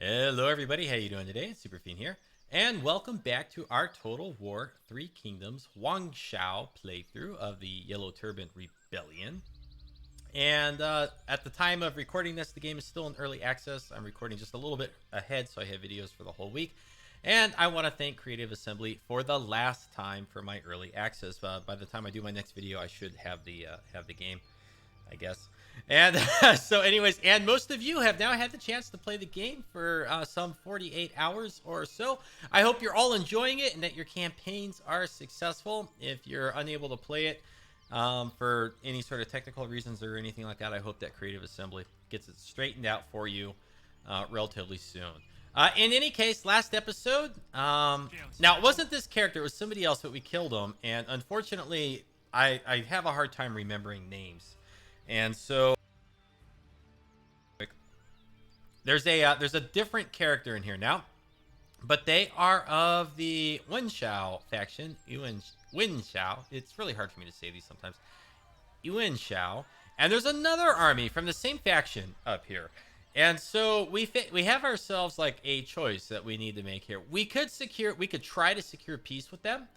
Hello everybody, how you doing today? It's Superfiend here, and welcome back to our Total War 3 Kingdoms Huang Shao playthrough of the Yellow Turban Rebellion. And at the time of recording this, the game is still in early access. I'm recording just a little bit ahead, so I have videos for the whole week. And I want to thank Creative Assembly for the last time for my early access. By the time I do my next video, I should have the game, I guess. And so anyways, and most of you have now had the chance to play the game for some 48 hours or so. I hope you're all enjoying it and that your campaigns are successful. If you're unable to play it for any sort of technical reasons or anything like that, I hope that Creative Assembly gets it straightened out for you relatively soon. In any case, last episode, now it wasn't this character, it was somebody else, but we killed him. And unfortunately, I have a hard time remembering names. And so there's a different character in here now, but they are of the Huang Shao faction. Huang Shao. It's really hard for me to say these sometimes. Huang Shao, and there's another army from the same faction up here. And so we have ourselves like a choice that we need to make here. We could try to secure peace with them,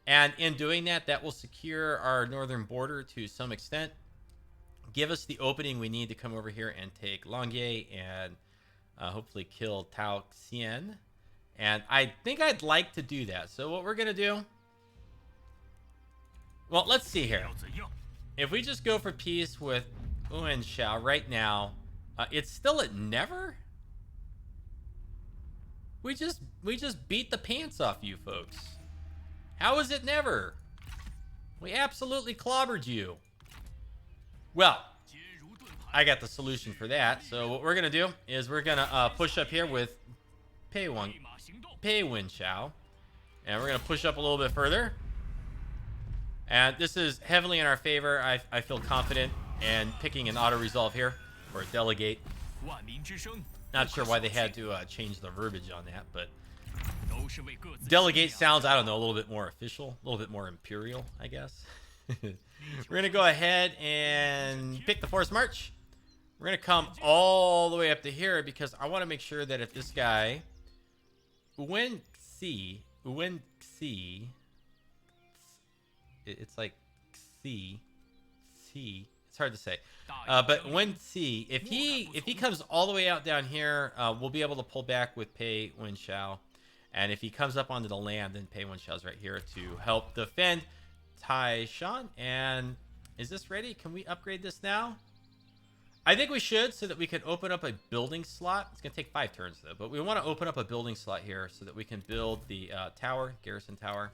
and in doing that, that will secure our northern border to some extent. Give us the opening we need to come over here and take Longye and hopefully kill Tao Xian. And I think I'd like to do that. So what we're going to do... Well, let's see here. If we just go for peace with Huang Shao right now, it's still at never? We just beat the pants off you folks. How is it never? We absolutely clobbered you. Well, I got the solution for that. So what we're going to do is we're going to push up here with Huang Shao. And we're going to push up a little bit further. And this is heavily in our favor. I feel confident in picking an auto-resolve here. Or a delegate. Not sure why they had to change the verbiage on that. But delegate sounds, I don't know, a little bit more official. A little bit more imperial, I guess. We're going to go ahead and pick the force march. We're going to come all the way up to here because I want to make sure that if this guy, Uwen Xi, it's like Xi, it's hard to say. But Wen Xi, if he comes all the way out down here, we'll be able to pull back with Pei Wen Shao. And if he comes up onto the land, then Pei Wen Shao's right here to help defend Taishan. And is this ready? Can we upgrade this now? I think we should, so that we can open up a building slot. It's gonna take 5 turns though, but we want to open up a building slot here so that we can build the garrison tower.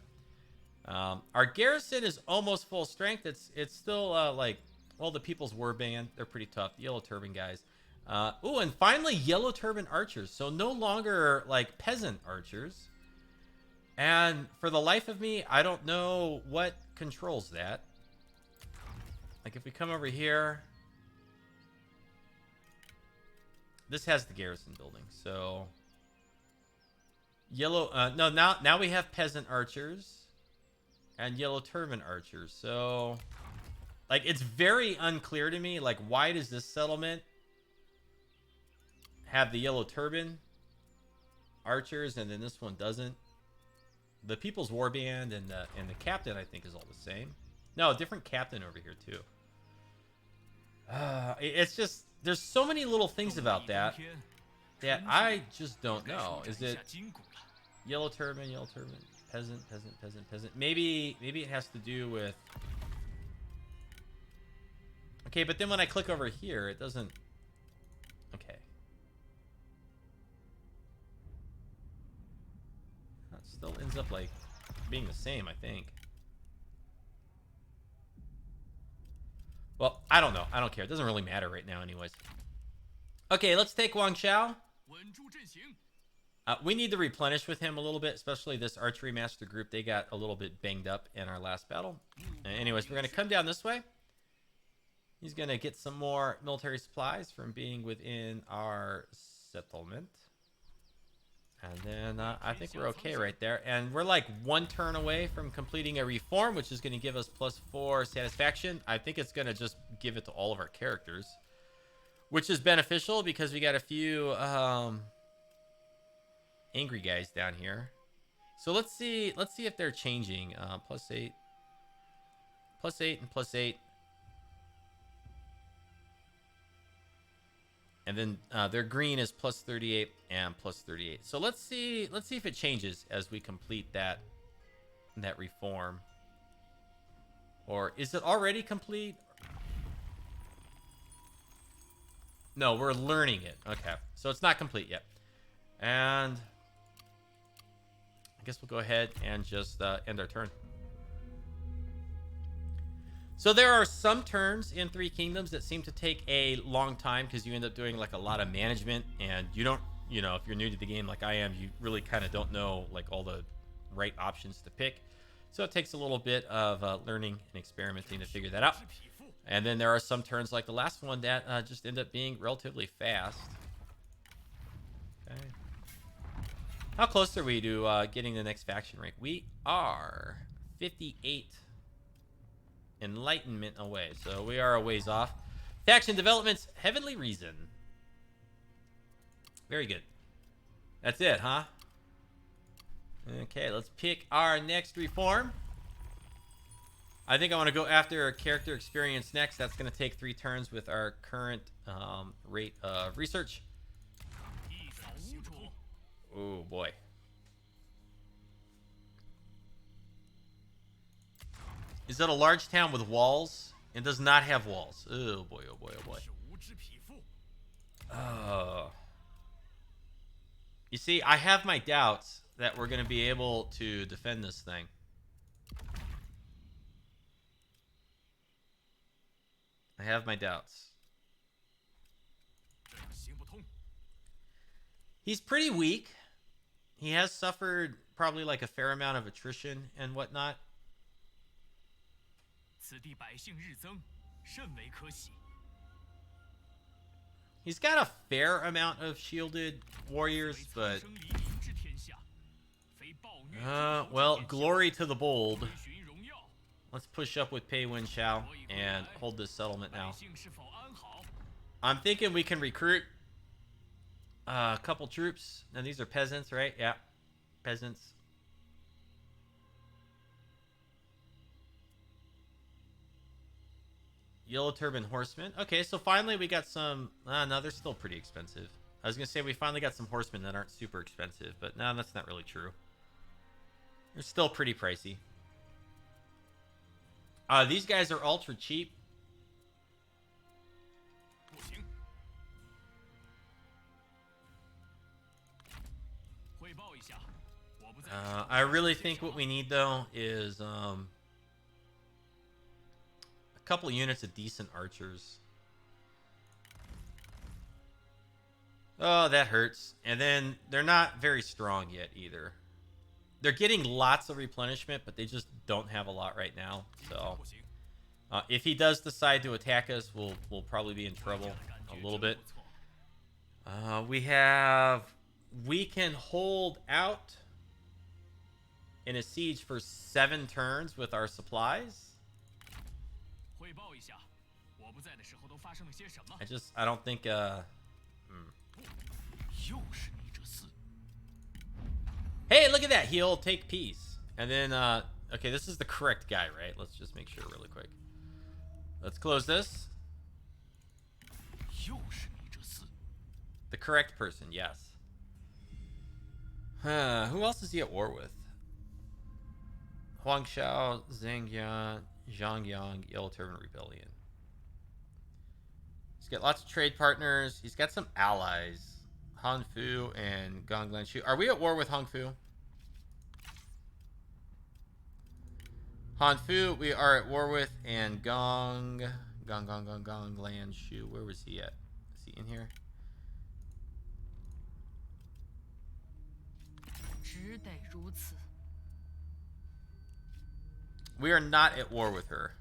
Our garrison is almost full strength. It's still like, well, the People's War Band, they're pretty tough. The Yellow Turban guys. Oh, and finally Yellow Turban archers. So no longer like peasant archers. And for the life of me, I don't know what controls that. Like if we come over here, this has the garrison building. So yellow, no, now we have peasant archers and Yellow Turban archers. So like it's very unclear to me, like why does this settlement have the Yellow Turban archers and then this one doesn't? The People's War Band and the captain, I think, is all the same. No, different captain over here too. It's just there's so many little things about that I just don't know. Is it Yellow Turban, peasant? Maybe it has to do with. Okay, but then when I click over here, it doesn't. Okay. That still ends up like being the same, I think. Well, I don't know. I don't care. It doesn't really matter right now anyways. Okay, let's take Huang Shao. We need to replenish with him a little bit, especially this archery master group. They got a little bit banged up in our last battle. Anyways, we're going to come down this way. He's going to get some more military supplies from being within our settlement. And then I think we're okay right there. And we're like 1 turn away from completing a reform, which is going to give us +4 satisfaction. I think it's going to just give it to all of our characters, which is beneficial because we got a few angry guys down here. So let's see if they're changing. +8, +8, and +8. And then their green is +38 and +38. So let's see if it changes as we complete that reform. Or is it already complete? No, we're learning it. Okay, so it's not complete yet. And I guess we'll go ahead and just end our turn. So there are some turns in Three Kingdoms that seem to take a long time because you end up doing like a lot of management, and you don't, you know, if you're new to the game like I am, you really kind of don't know like all the right options to pick. So it takes a little bit of learning and experimenting to figure that out. And then there are some turns like the last one that just end up being relatively fast. Okay. How close are we to getting the next faction rank? We are 58 enlightenment away, so we are a ways off. Faction developments, Heavenly Reason. Very good. That's it, huh? Okay, let's pick our next reform. I think I want to go after character experience next. That's going to take 3 turns with our current rate of research. Oh boy. Is that a large town with walls? It does not have walls. Oh boy, oh boy, oh boy. You see, I have my doubts that we're going to be able to defend this thing. I have my doubts. He's pretty weak. He has suffered probably like a fair amount of attrition and whatnot. He's got a fair amount of shielded warriors, but well, glory to the bold. Let's push up with Huang Shao and hold this settlement now. I'm thinking we can recruit a couple troops. And these are peasants, right? Yeah, peasants. Yellow Turban Horsemen. Okay, so finally we got some... no, they're still pretty expensive. I was going to say we finally got some horsemen that aren't super expensive, but no, that's not really true. They're still pretty pricey. These guys are ultra cheap. I really think what we need, though, is a couple of units of decent archers. Oh, that hurts. And then they're not very strong yet either. They're getting lots of replenishment, but they just don't have a lot right now. So if he does decide to attack us, we'll probably be in trouble a little bit. We can hold out in a siege for 7 turns with our supplies. I don't think Hey, look at that. He'll take peace. And then okay, this is the correct guy, right? Let's just make sure really quick. Let's close this. The correct person, yes. Who else is he at war with? Huang Shao, Zhang, Zhang, Yellow Turban Rebellion. He's got lots of trade partners. He's got some allies. Han Fu and Gong Lanshu. Are we at war with Hong Fu? Han Fu, we are at war with, and Gong Lanshu. Where was he at? Is he in here? We are not at war with her.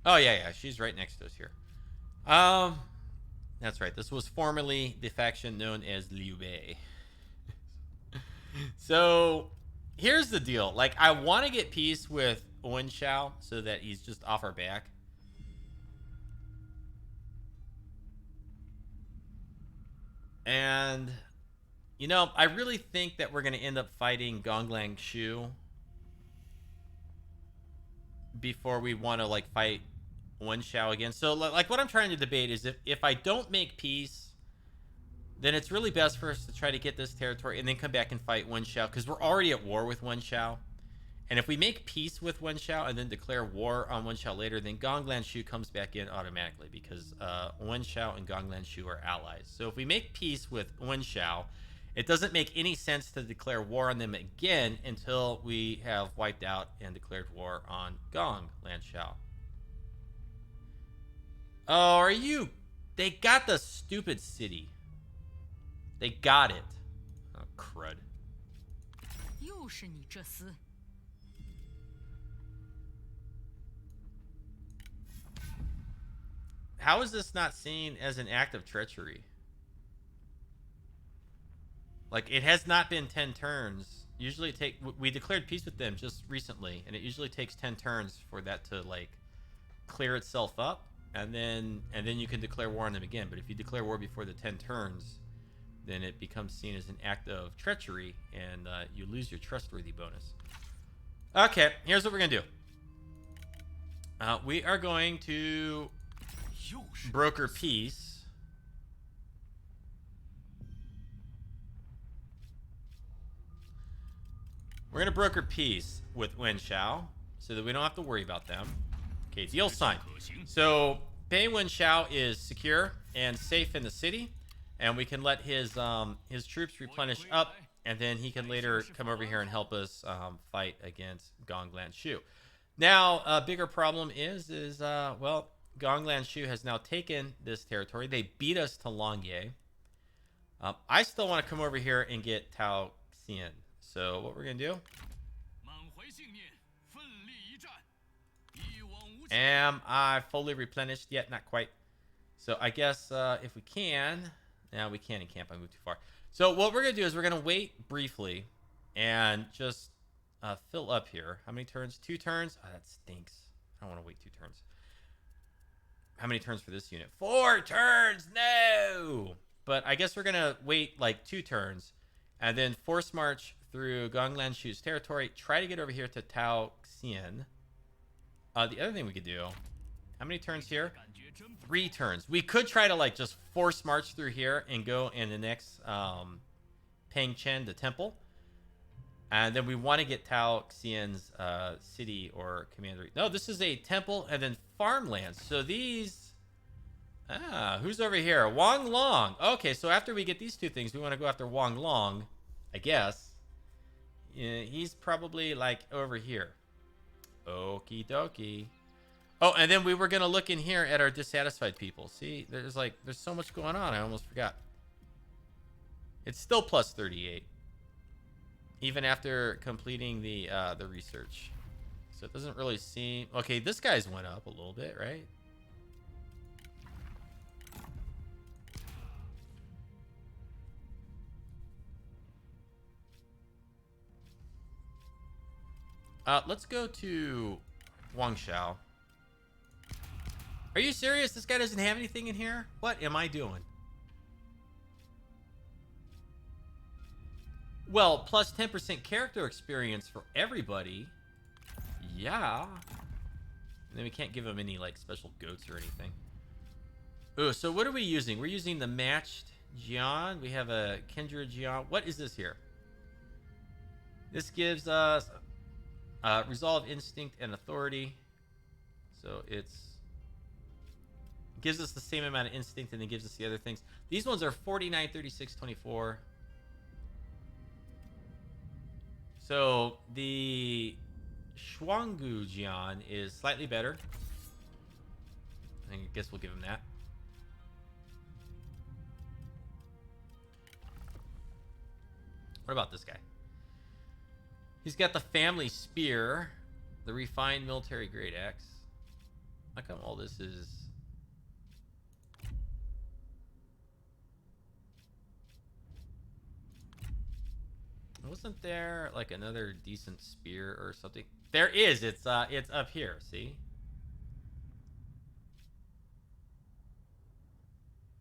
Oh yeah, she's right next to us here. That's right. This was formerly the faction known as Liu Bei. So here's the deal. Like, I want to get peace with Huang Shao so that he's just off our back. And, you know, I really think that we're going to end up fighting Gonglang Shu before we want to, like, fight Wen Shao again. So, like, what I'm trying to debate is if I don't make peace, then it's really best for us to try to get this territory and then come back and fight Wen Shao, because we're already at war with Wen Shao. And if we make peace with Wen Shao and then declare war on Wen Shao later, then Gonglan Shu comes back in automatically, because Wen Shao and Gonglan Shu are allies. So if we make peace with Wen Shao, it doesn't make any sense to declare war on them again until we have wiped out and declared war on Gonglan Shao. Oh, are you... They got the stupid city. They got it. Oh, crud. How is this not seen as an act of treachery? Like, it has not been 10 turns. Usually we declared peace with them just recently, and it usually takes 10 turns for that to, like, clear itself up, and then you can declare war on them again. But if you declare war before the 10 turns, then it becomes seen as an act of treachery, and you lose your trustworthy bonus. Okay, here's what we're gonna do. We are going to broker peace. We're gonna broker peace with Wen Shao so that we don't have to worry about them. Okay, deal signed. So Pei Wen Shao is secure and safe in the city, and we can let his troops replenish up, and then he can later come over here and help us fight against Gonglan Shu. Now, a bigger problem is well, Gonglan Shu has now taken this territory. They beat us to Longye. I still want to come over here and get Tao Xian. So what we're going to do... Am I fully replenished yet? Not quite. So I guess if we can... No, we can't encamp. I moved too far. So what we're going to do is we're going to wait briefly and just fill up here. How many turns? 2 turns? Oh, that stinks. I don't want to wait 2 turns. How many turns for this unit? 4 turns! No! But I guess we're going to wait like 2 turns and then force march through Gonglan Shu's territory. Try to get over here to Tao Xian. The other thing we could do... How many turns here? 3 turns. We could try to like just force march through here and go in the next Peng Chen, the temple. And then we want to get Tao Xian's city or commandery. No, this is a temple and then farmlands. So these... who's over here? Wang Long. Okay, so after we get these 2 things, we want to go after Wang Long, I guess. Yeah, he's probably like over here. Okie dokie. Oh, and then we were going to look in here at our dissatisfied people. See, there's so much going on. I almost forgot. It's still plus 38. Even after completing the research. So it doesn't really seem... Okay, this guy's went up a little bit, right? Let's go to Huang Shao. Are you serious? This guy doesn't have anything in here? What am I doing? Well, plus 10% character experience for everybody. Yeah. And then we can't give him any, like, special goats or anything. Oh, so what are we using? We're using the matched Jian. We have a Kendra Jian. What is this here? This gives us resolve, instinct, and authority. So it's... gives us the same amount of instinct and then gives us the other things. These ones are 49, 36, 24. So the Shuanggu Jian is slightly better. I guess we'll give him that. What about this guy? He's got the family spear, the refined military grade axe. How come all this is... Wasn't there like another decent spear or something? There is. It's up here. See?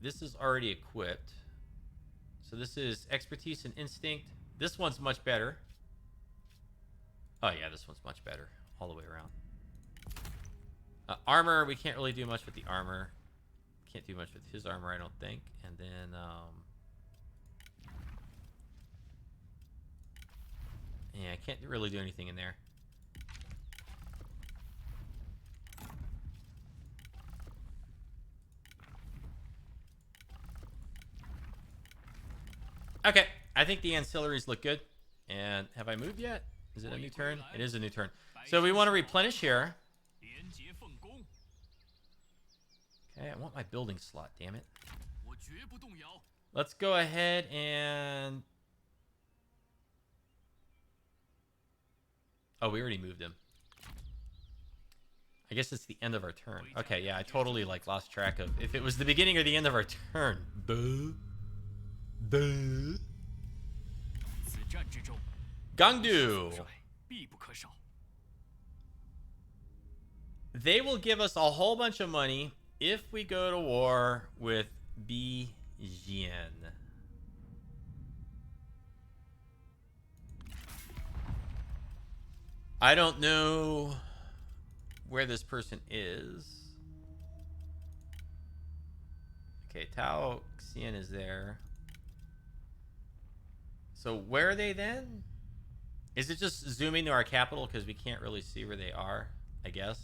This is already equipped. So this is expertise and instinct. This one's much better. Oh yeah, this one's much better all the way around. Armor, we can't really do much with the armor. Can't do much with his armor, I don't think. And then, yeah, I can't really do anything in there. Okay, I think the ancillaries look good. And have I moved yet? Is it a new turn? It is a new turn. So we want to replenish here. Okay, I want my building slot, damn it. Let's go ahead and... Oh, we already moved him. I guess it's the end of our turn. Okay, yeah, I totally like lost track of if it was the beginning or the end of our turn. Gangdu. They will give us a whole bunch of money if we go to war with Bijian. I don't know where this person is. Okay, Tao Xian is there. So where are they then? Is it just zooming to our capital because we can't really see where they are, I guess?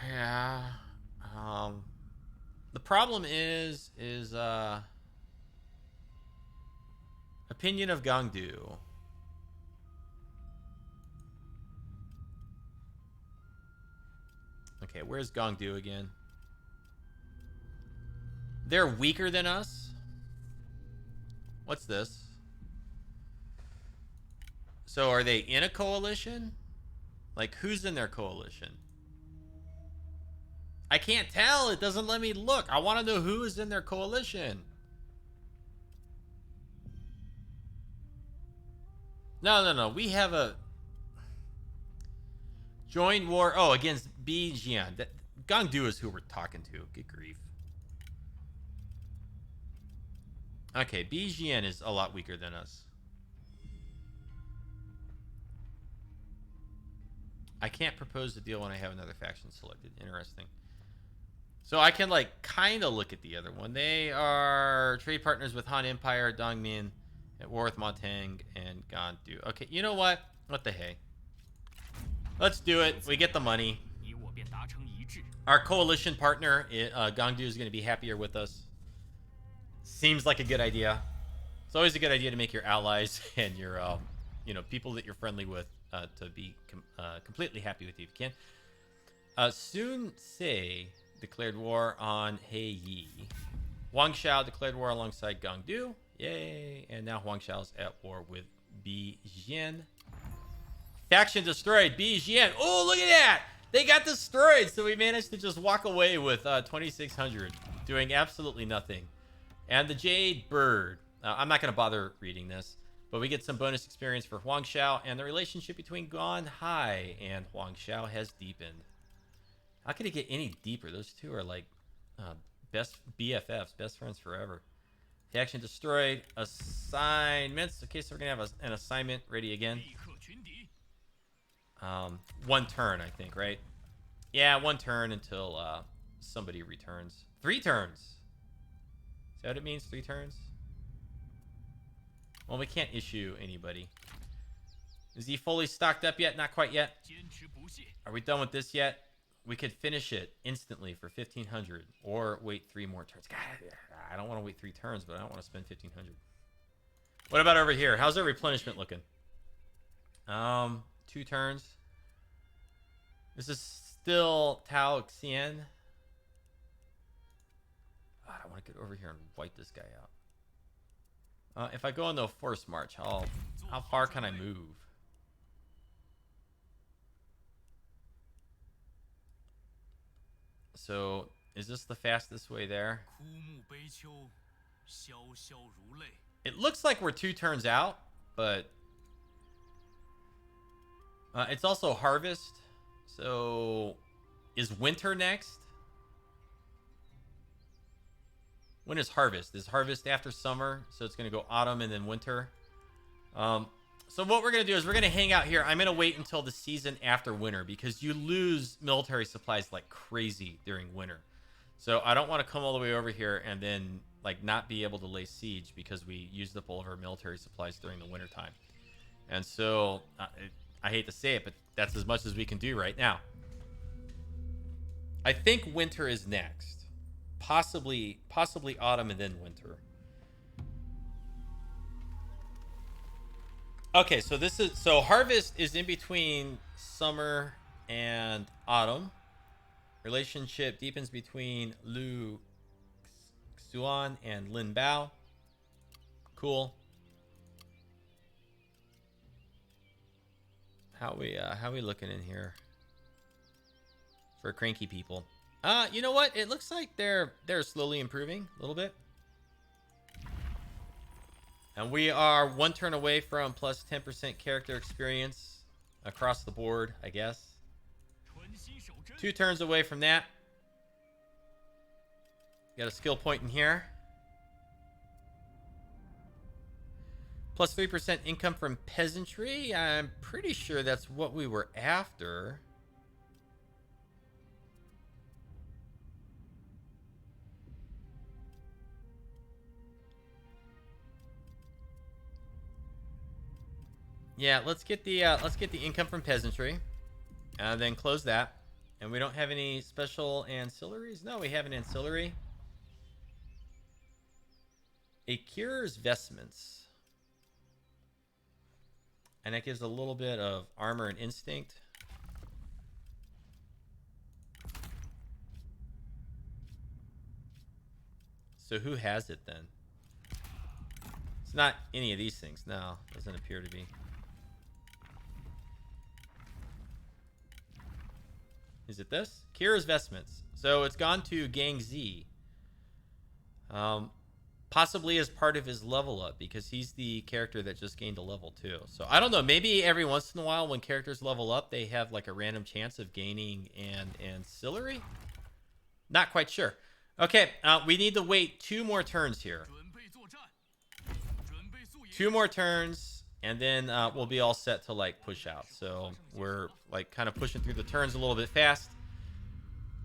Yeah. The problem is opinion of Gangdu. Okay, where's Gangdu again? They're weaker than us. What's this? So are they in a coalition? Like, who's in their coalition? I can't tell. It doesn't let me look. I want to know who is in their coalition. No. We have a joined war. Oh, against Bijian. Gangdu is who we're talking to. Good grief. Okay, Bijian is a lot weaker than us. I can't propose a deal when I have another faction selected. Interesting. So I can, like, kind of look at the other one. They are trade partners with Han Empire, Dongmin, at war with Montang, and Gangdu. Okay, you know what? What the hey? Let's do it. We get the money. Our coalition partner, Gangdu, is going to be happier with us. Seems like a good idea. It's always a good idea to make your allies and your, people that you're friendly with to be completely happy with you if you can. Sun Ce declared war on Heiyi. Huang Shao declared war alongside Gangdu. Yay. And now Huang Shao's at war with Bijian. Faction destroyed. Bijian. Oh, look at that. They got destroyed. So we managed to just walk away with 2,600. Doing absolutely nothing. And the Jade Bird. I'm not going to bother reading this. But we get some bonus experience for Huang Shao. And the relationship between Guan Hai and Huang Shao has deepened. How could it get any deeper? Those two are like best BFFs, best friends forever. Faction destroyed. Assignments. Okay, so we're going to have an assignment ready again. One turn, I think, right? Yeah, one turn until somebody returns. 3 turns. Is that what it means? 3 turns? Well, we can't issue anybody. Is he fully stocked up yet? Not quite yet. Are we done with this yet? We could finish it instantly for 1,500 or wait 3 more turns. God, I don't want to wait 3 turns, but I don't want to spend 1,500. What about over here? How's our replenishment looking? 2 turns. This is still Tao Xian. God, I want to get over here and wipe this guy out. If I go into a forced march, how far can I move? So, is this the fastest way there? It looks like we're 2 turns out, but It's also harvest. So is winter next? When is harvest? Is harvest after summer? So it's going to go autumn and then winter. So what we're going to do is we're going to hang out here. I'm going to wait until the season after winter because you lose military supplies like crazy during winter. So I don't want to come all the way over here and then like not be able to lay siege because we used up all of our military supplies during the winter time. And so I hate to say it, but that's as much as we can do right now. I think winter is next. Possibly autumn and then winter. Okay, so harvest is in between summer and autumn. Relationship deepens between Lu Xuan and Lin Bao. Cool. How we looking in here for cranky people? You know what? It looks like they're slowly improving a little bit. And we are one turn away from plus 10% character experience across the board, I guess. 2 turns away from that. Got a skill point in here. Plus 3% income from peasantry. I'm pretty sure that's what we were after. Yeah, let's get the income from peasantry, and then close that. And we don't have any special ancillaries. No, we have an ancillary. It cures vestments, and that gives a little bit of armor and instinct. So who has it then? It's not any of these things. No, doesn't appear to be. Is it this? Kira's vestments. So it's gone to Gang Z. Possibly as part of his level up because he's the character that just gained a level too. So I don't know. Maybe every once in a while when characters level up, they have like a random chance of gaining an ancillary. Not quite sure. Okay, we need to wait 2 more turns here. 2 more turns. And then we'll be all set to like push out. So we're like kind of pushing through the turns a little bit fast.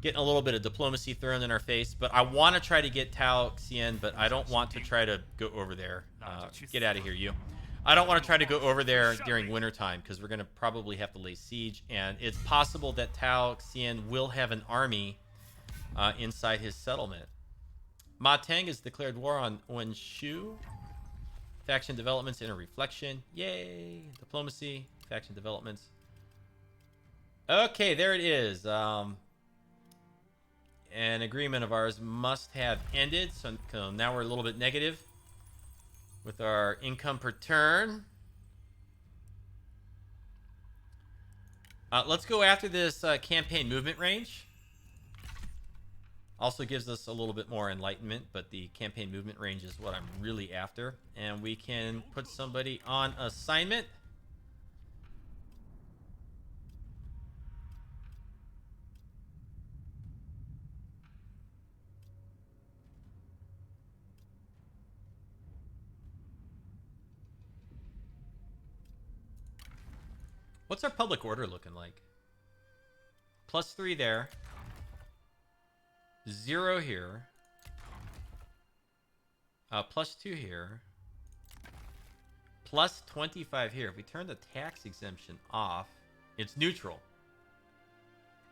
Getting a little bit of diplomacy thrown in our face. But I want to try to get Tao Xian, but I don't want to try to go over there. Get out of here, you. I don't want to try to go over there during wintertime because we're going to probably have to lay siege. And it's possible that Tao Xian will have an army inside his settlement. Ma Teng has declared war on Wen Shu. Faction developments in a reflection. Yay. Diplomacy. Faction developments. Okay, there it is. An agreement of ours must have ended. So now we're a little bit negative with our income per turn. Let's go after this campaign movement range. Also gives us a little bit more enlightenment, but the campaign movement range is what I'm really after. And we can put somebody on assignment. What's our public order looking like? +3 there. 0 here. +2 here. +25 here. If we turn the tax exemption off, it's neutral.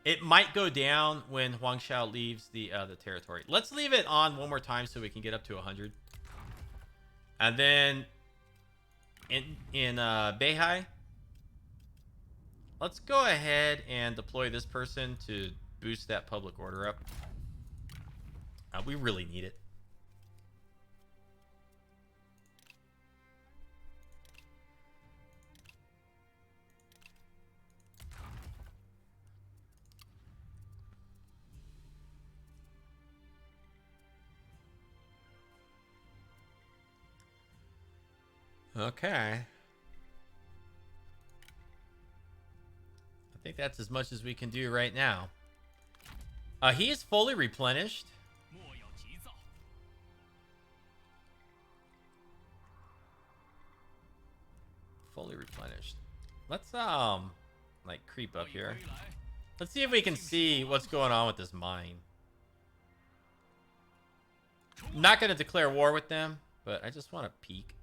It might go down when Huang Shao leaves the territory. Let's leave it on one more time so we can get up to 100. And then in Beihai, let's go ahead and deploy this person to boost that public order up. We really need it. Okay. think that's as much as we can do right now. He is fully replenished. Fully replenished. Let's like creep up here. Let's see if we can see what's going on with this mine. I'm not going to declare war with them, but I just want to peek.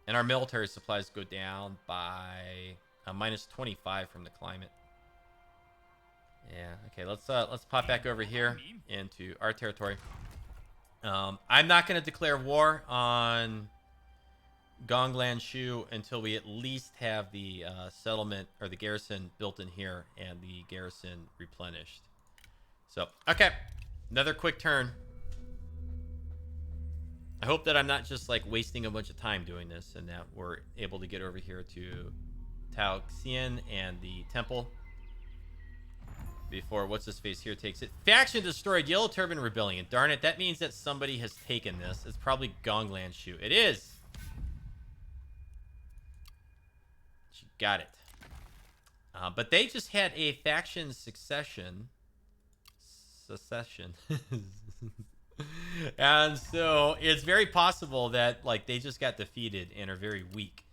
And our military supplies go down by minus 25 from the climate. Yeah, okay, let's pop back over here into our territory. I'm not going to declare war on Gonglan Shu until we at least have the settlement or the garrison built in here and the garrison replenished. So, okay, another quick turn. I hope that I'm not just like wasting a bunch of time doing this and that we're able to get over here to Tao Xian and the temple before what's his face here takes it. Faction destroyed, Yellow Turban Rebellion. Darn it, that means that somebody has taken this. It's probably Gonglan Shu. It is. She got it. But they just had a faction secession. And so it's very possible that like they just got defeated and are very weak,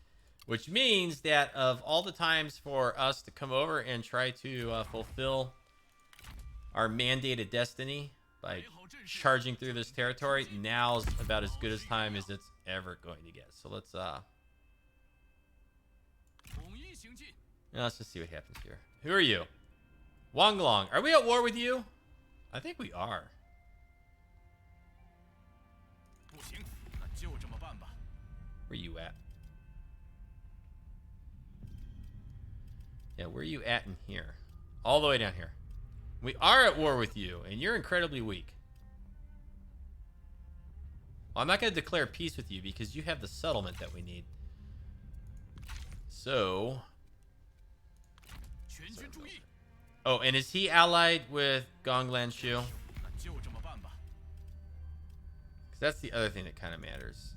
which means that of all the times for us to come over and try to fulfill our mandated destiny by charging through this territory, now's about as good as time as it's ever going to get. So let's just see what happens here. Who are you? Wang Long. Are we at war with you? I think we are. Where you at? Yeah, where are you at in here? All the way down here. We are at war with you, and you're incredibly weak. Well, I'm not going to declare peace with you because you have the settlement that we need. So... Oh, and is he allied with Gonglan Shu? Because that's the other thing that kind of matters.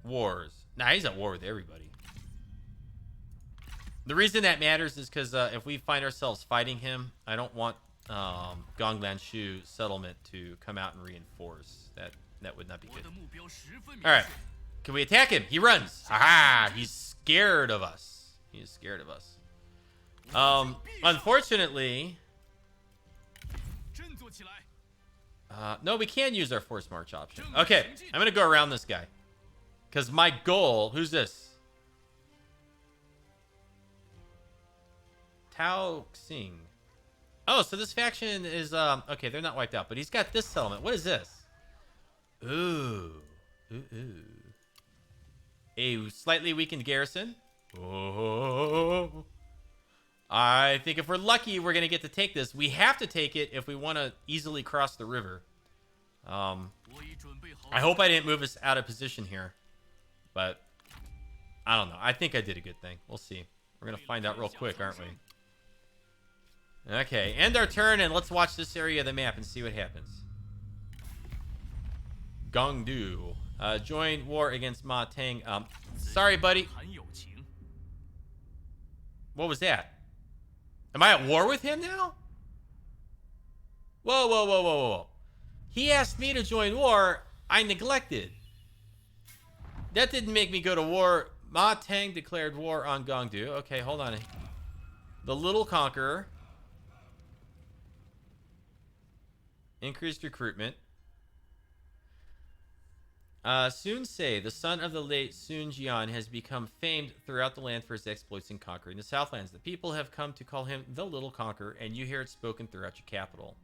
Wars. Nah, he's at war with everybody. The reason that matters is because if we find ourselves fighting him, I don't want Gonglan Shu settlement to come out and reinforce. That would not be good. All right. Can we attack him? He runs. Aha! He's scared of us. He is scared of us. Unfortunately... no, we can use our force march option. Okay, I'm going to go around this guy. Because my goal... Who's this? Tao Xing. Oh, so this faction is... okay, they're not wiped out, but he's got this settlement. What is this? Ooh. A slightly weakened garrison. Oh. I think if we're lucky, we're going to get to take this. We have to take it if we want to easily cross the river. I hope I didn't move us out of position here. But, I don't know. I think I did a good thing. We'll see. We're going to find out real quick, aren't we? Okay, end our turn, and let's watch this area of the map and see what happens. Gongdu. Join war against Ma Tang. Sorry, buddy. What was that? Am I at war with him now? Whoa. He asked me to join war. I neglected. That didn't make me go to war. Ma Tang declared war on Gongdu. Okay, hold on. The Little Conqueror. Increased recruitment. Sun Se, the son of the late Sun Jian, has become famed throughout the land for his exploits in conquering the Southlands. The people have come to call him the Little Conqueror, and you hear it spoken throughout your capital.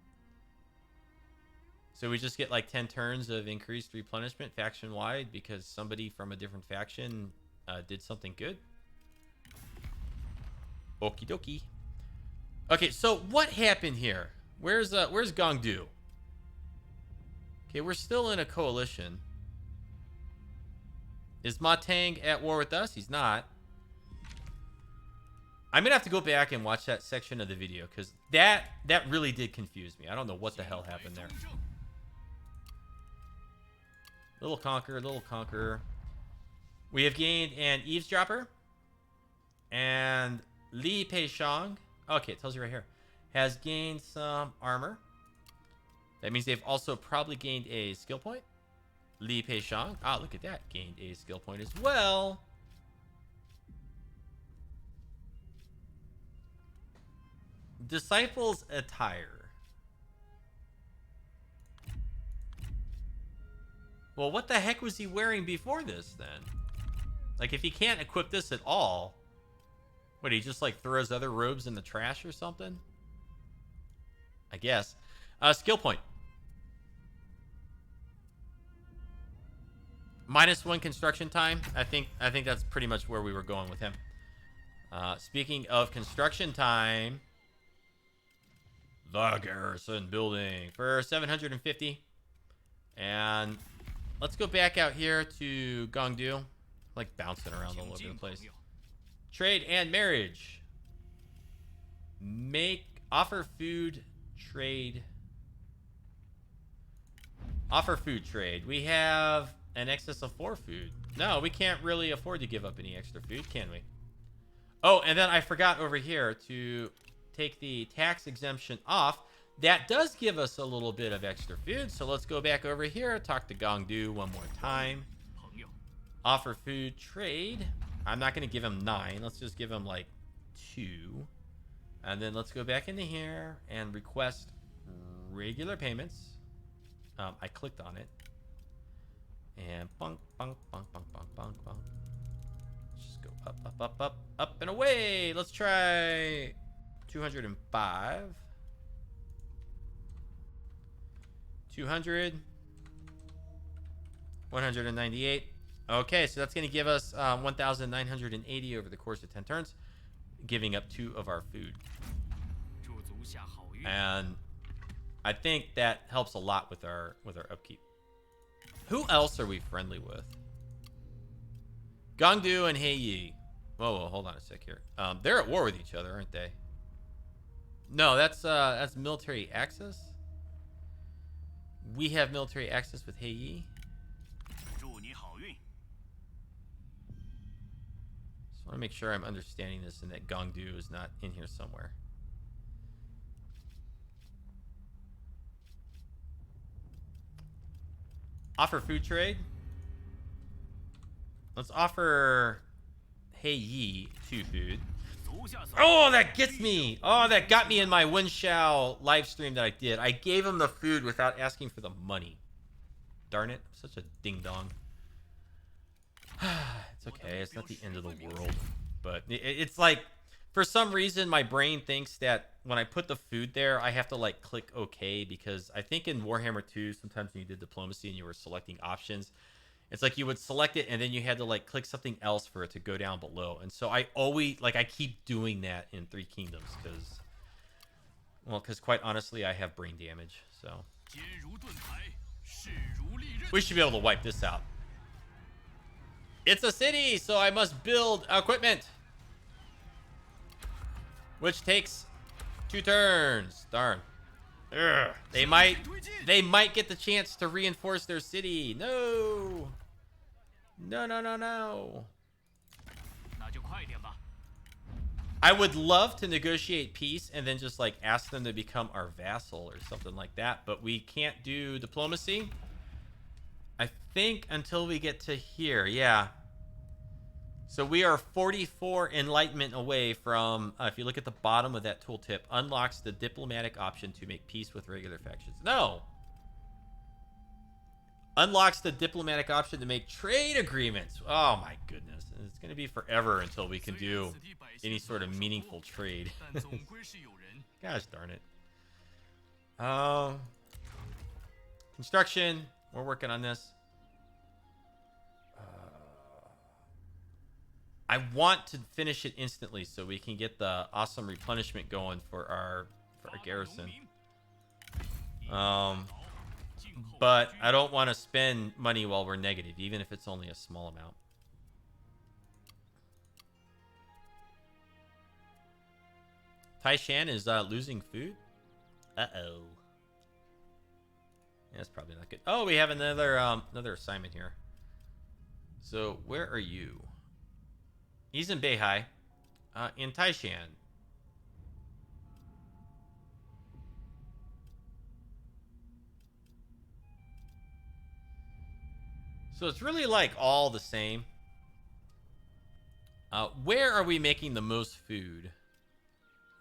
So we just get like 10 turns of increased replenishment faction-wide because somebody from a different faction did something good. Okie dokie. Okay, so what happened here? Where's Gongdu? Okay, we're still in a coalition. Is Ma Tang at war with us? He's not. I'm going to have to go back and watch that section of the video because that really did confuse me. I don't know what the hell happened there. Little Conqueror. We have gained an eavesdropper. And Li Peixiang, okay, it tells you right here, has gained some armor. That means they've also probably gained a skill point. Li Peixiang, look at that, gained a skill point as well. Disciples attire. Well, what the heck was he wearing before this then? Like, if he can't equip this at all, what, he just like throws other robes in the trash or something? I guess. Skill point. -1 construction time. I think that's pretty much where we were going with him. Speaking of construction time, the garrison building for 750. And let's go back out here to Gongdu. Like bouncing around all over the place. Trade and marriage. Offer food trade. Offer food trade. We have an excess of 4 food. No, we can't really afford to give up any extra food, can we? Oh, and then I forgot over here to take the tax exemption off. That does give us a little bit of extra food. So let's go back over here, talk to Gongdu one more time. Offer food trade. I'm not going to give him 9. Let's just give him like 2. And then let's go back into here and request regular payments. I clicked on it. And bunk, bunk, bunk, bunk, bunk, bunk, bunk. Let's just go up, up, up, up, up and away. Let's try 205. 200. 198. Okay, so that's going to give us 1,980 over the course of 10 turns, giving up 2 of our food. And I think that helps a lot with our upkeep. Who else are we friendly with? Gongdu and Heiyi. Whoa, hold on a sec here. They're at war with each other, aren't they? No, that's military access. We have military access with Heiyi. I want to make sure I'm understanding this and that Gongdu is not in here somewhere. Offer food trade. Let's offer Heiyi 2 food. Oh, that gets me. Oh, that got me in my Huang Shao live stream that I did. I gave him the food without asking for the money. Darn it. I'm such a ding-dong. It's okay. It's not the end of the world. But it's like, for some reason, my brain thinks that when I put the food there, I have to like click OK, because I think in Warhammer 2, sometimes when you did diplomacy and you were selecting options, it's like you would select it and then you had to like click something else for it to go down below. And so I always, like, I keep doing that in Three Kingdoms because quite honestly, I have brain damage. So we should be able to wipe this out. It's a city, so I must build equipment, which takes 2 turns. Darn. Ugh. They might get the chance to reinforce their city. No. No. I would love to negotiate peace and then just like ask them to become our vassal or something like that, but we can't do diplomacy. I think until we get to here, yeah. So we are 44 enlightenment away from, if you look at the bottom of that tooltip, unlocks the diplomatic option to make peace with regular factions. No. Unlocks the diplomatic option to make trade agreements. Oh my goodness. It's going to be forever until we can do any sort of meaningful trade. Gosh darn it. Construction. We're working on this. I want to finish it instantly so we can get the awesome replenishment going for our garrison. But I don't want to spend money while we're negative, even if it's only a small amount. Taishan is losing food. Uh-oh. Yeah, that's probably not good. Oh, we have another assignment here. So where are you? He's in Beihai. in Taishan. So it's really like all the same. Where are we making the most food?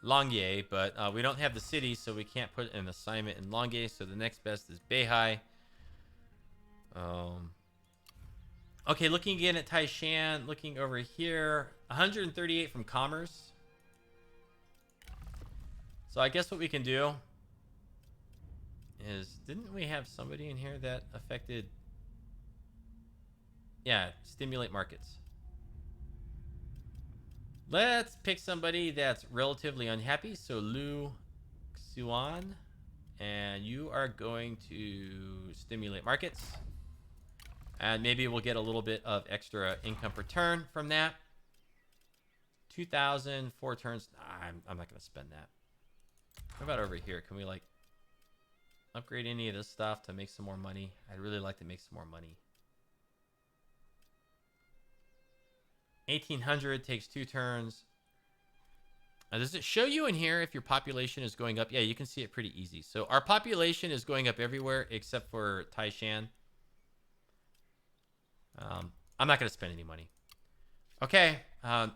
Longye, but we don't have the city, so we can't put an assignment in Longye. So the next best is Beihai. Okay, looking again at Taishan, looking over here, 138 from commerce. So I guess what we can do is, didn't we have somebody in here that affected? Yeah, stimulate markets. Let's pick somebody that's relatively unhappy. So Lu Xuan, and you are going to stimulate markets. And maybe we'll get a little bit of extra income per turn from that. 2,000, 4 turns. I'm not going to spend that. What about over here? Can we like upgrade any of this stuff to make some more money? I'd really like to make some more money. 1,800 takes 2 turns. Does it show you in here if your population is going up? Yeah, you can see it pretty easy. So our population is going up everywhere except for Taishan. I'm not going to spend any money. Okay. I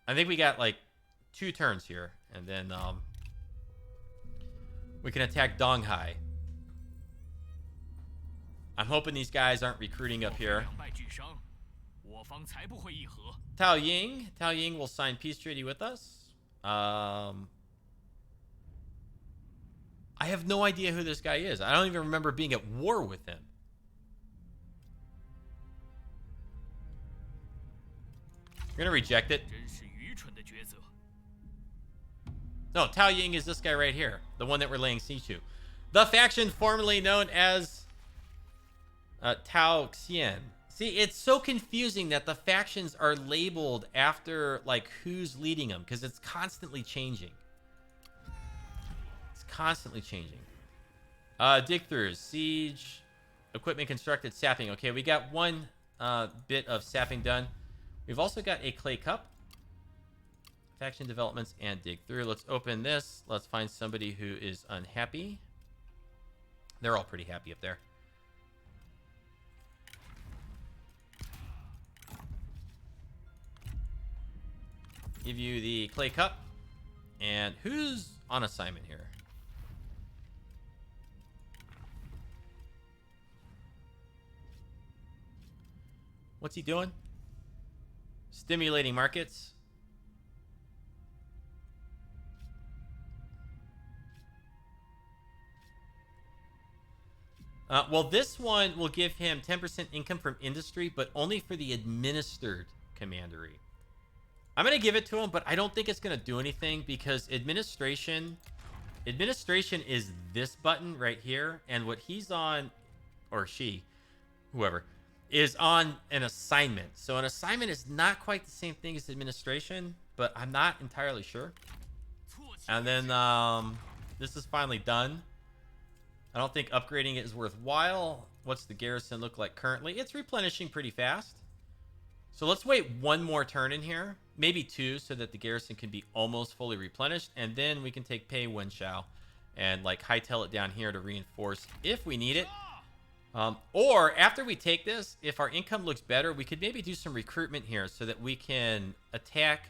think we got like 2 turns here. And then we can attack Donghai. I'm hoping these guys aren't recruiting up here. Tao Ying will sign peace treaty with us. I have no idea who this guy is. I don't even remember being at war with him. We're gonna reject it. No, Tao Ying is this guy right here, the one that we're laying siege to. The faction formerly known as Tao Xian. See, it's so confusing that the factions are labeled after like who's leading them, because it's constantly changing. It's constantly changing. Dig throughs, siege, equipment constructed, sapping. Okay, we got 1 bit of sapping done. We've also got a clay cup, faction developments, and dig through. Let's open this. Let's find somebody who is unhappy. They're all pretty happy up there. Give you the clay cup. And who's on assignment here? What's he doing? Stimulating markets. Well, this one will give him 10% income from industry, but only for the administered commandery. I'm going to give it to him, but I don't think it's going to do anything because administration is this button right here. And what he's on, or she, whoever, is on an assignment. So an assignment is not quite the same thing as administration, but I'm not entirely sure. And then this is finally done. I don't think upgrading it is worthwhile. What's the garrison look like currently? It's replenishing pretty fast. So let's wait 1 more turn in here. Maybe 2, so that the garrison can be almost fully replenished. And then we can take Pei Huang Shao and like hightail it down here to reinforce if we need it. Or after we take this, if our income looks better, we could maybe do some recruitment here so that we can attack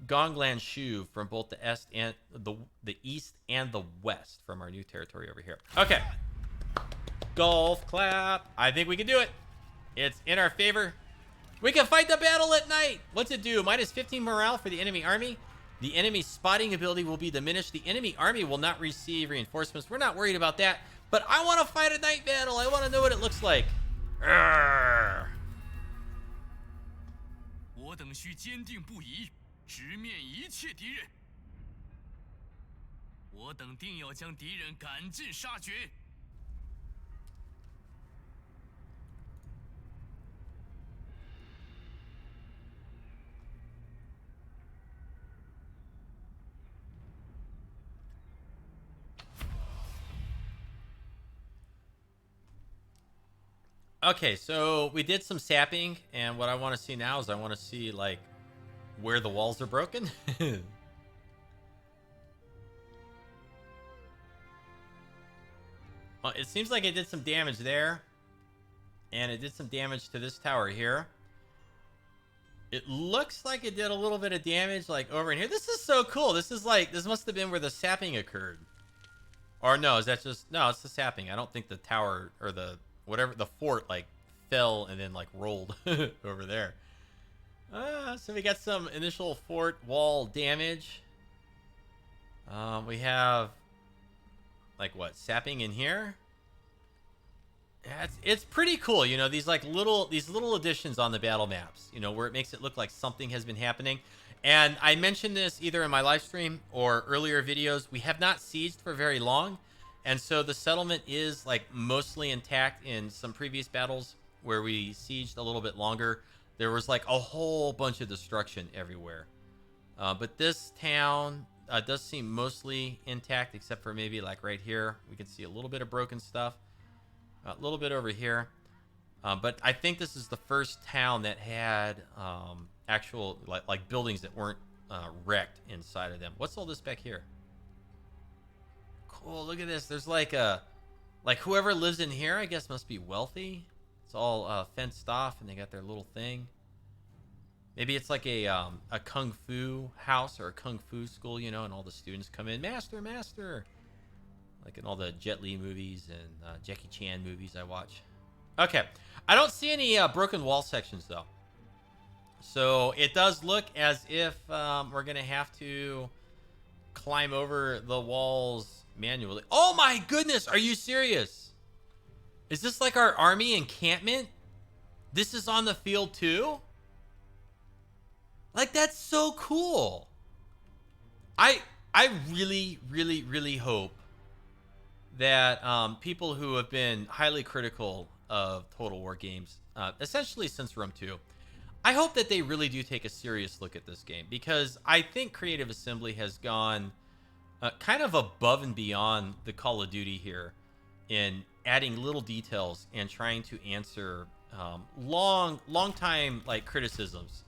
Gonglan Shu from both the east and the west from our new territory over here. Okay. Golf clap. I think we can do it. It's in our favor. We can fight the battle at night. What's it do? Minus 15 morale for the enemy army. The enemy spotting ability will be diminished. The enemy army will not receive reinforcements. We're not worried about that. But I want to fight a night battle. I want to know what it looks like. Arrgh. 我等需坚定不移，直面一切敌人。我等定要将敌人赶尽杀绝。 Okay, so we did some sapping, and what I want to see now is I want to see like where the walls are broken. Well, it seems like it did some damage there. And it did some damage to this tower here. It looks like it did a little bit of damage like over in here. This is so cool. This is like, this must have been where the sapping occurred. Or no, is that just, no, it's the sapping. I don't think the tower or the, whatever, the fort like fell and then like rolled over there. So we got some initial fort wall damage. We have like what, sapping in here? Yeah, it's pretty cool, you know, these little additions on the battle maps, you know, where it makes it look like something has been happening. And I mentioned this either in my live stream or earlier videos. We have not sieged for very long, and so the settlement is like mostly intact. In some previous battles where we sieged a little bit longer, there was like a whole bunch of destruction everywhere. But this town does seem mostly intact, except for maybe like right here. We can see a little bit of broken stuff. A little bit over here. But I think this is the first town that had actual like buildings that weren't wrecked inside of them. What's all this back here? Cool, look at this. There's like whoever lives in here, I guess, must be wealthy. It's all fenced off and they got their little thing. Maybe it's like a kung fu house or a kung fu school, you know, and all the students come in, master, master. Like in all the Jet Li movies and Jackie Chan movies I watch. Okay. I don't see any broken wall sections, though. So it does look as if we're going to have to climb over the walls manually. Oh, my goodness. Are you serious? Is this like our army encampment? This is on the field, too? Like, that's so cool. I really, really, really hope that people who have been highly critical of Total War games, essentially since Rome 2, I hope that they really do take a serious look at this game, because I think Creative Assembly has gone kind of above and beyond the Call of Duty here in adding little details and trying to answer long time like criticisms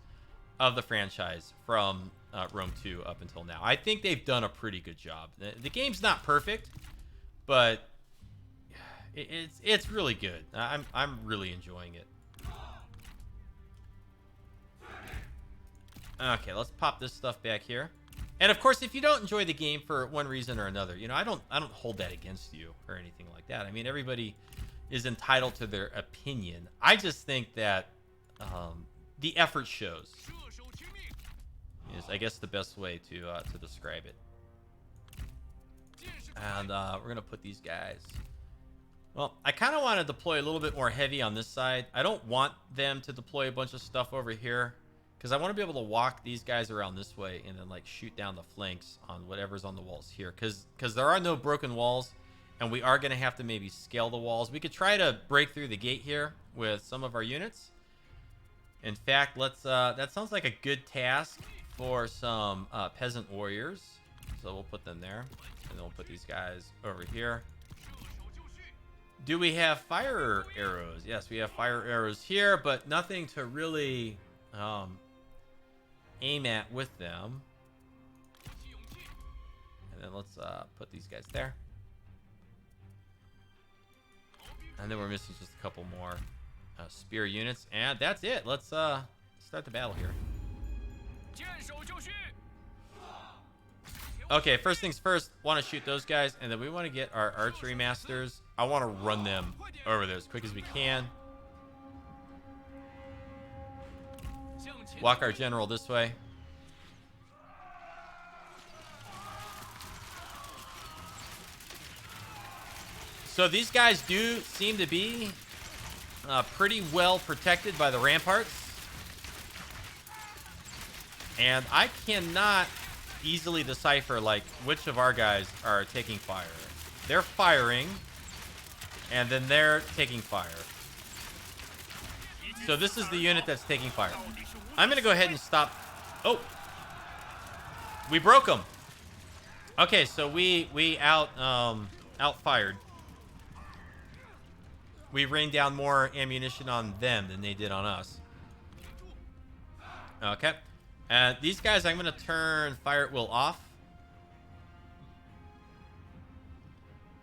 of the franchise from Rome 2 up until now. I think they've done a pretty good job. The game's not perfect, but it's really good. I'm really enjoying it. Okay, let's pop this stuff back here. And of course, if you don't enjoy the game for one reason or another, you know, I don't hold that against you or anything like that. I mean, everybody is entitled to their opinion. I just think that the effort shows. Is, I guess, the best way to describe it. And we're going to put these guys... Well, I kind of want to deploy a little bit more heavy on this side. I don't want them to deploy a bunch of stuff over here, because I want to be able to walk these guys around this way and then, like, shoot down the flanks on whatever's on the walls here. Because there are no broken walls, and we are going to have to maybe scale the walls. We could try to break through the gate here with some of our units. In fact, let's... that sounds like a good task for some peasant warriors. So we'll put them there. And then we'll put these guys over here. Do we have fire arrows? Yes, we have fire arrows here, but nothing to really aim at with them. And then let's put these guys there. And then we're missing just a couple more spear units. And that's it. Let's start the battle here. Okay, first things first, want to shoot those guys, and then we want to get our archery masters. I want to run them over there as quick as we can. Walk our general this way. So these guys do seem to be pretty well protected by the ramparts. And I cannot easily decipher like which of our guys are taking fire. They're firing, and then they're taking fire. So this is the unit that's taking fire. I'm gonna go ahead and stop. Oh, we broke them. Okay, so we outfired. We rained down more ammunition on them than they did on us. Okay. And these guys, I'm going to turn fire at will off.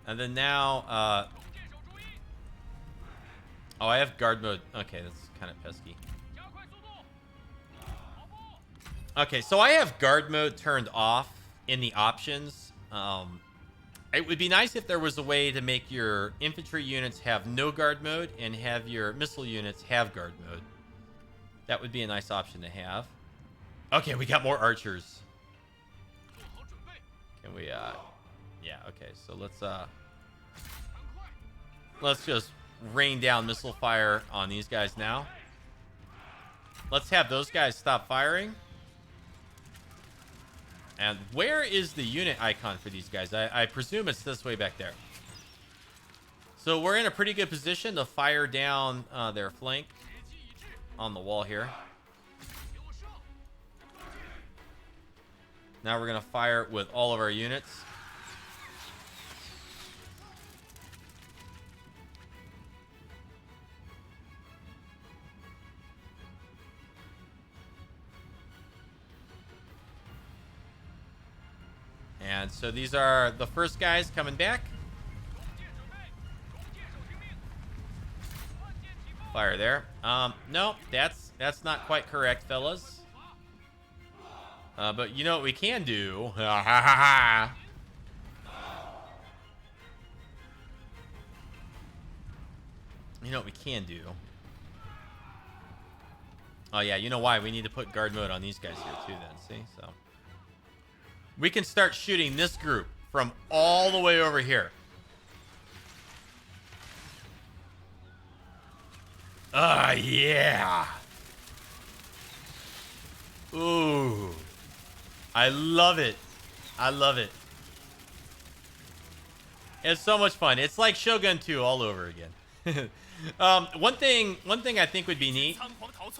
And then now, oh, I have guard mode. Okay, that's kind of pesky. Okay, so I have guard mode turned off in the options. It would be nice if there was a way to make your infantry units have no guard mode and have your missile units have guard mode. That would be a nice option to have. Okay, we got more archers. Can we, yeah, okay, so let's just rain down missile fire on these guys now. Let's have those guys stop firing. And where is the unit icon for these guys? I presume it's this way back there. So we're in a pretty good position to fire down their flank on the wall here. Now we're going to fire with all of our units. And so these are the first guys coming back. Fire there. No, that's not quite correct, fellas. But you know what we can do? You know what we can do? Oh yeah, you know why? We need to put guard mode on these guys here too then, see? So we can start shooting this group from all the way over here. Yeah. Ooh. I love it. I love it. It's so much fun. It's like Shogun 2 all over again. One thing I think would be neat.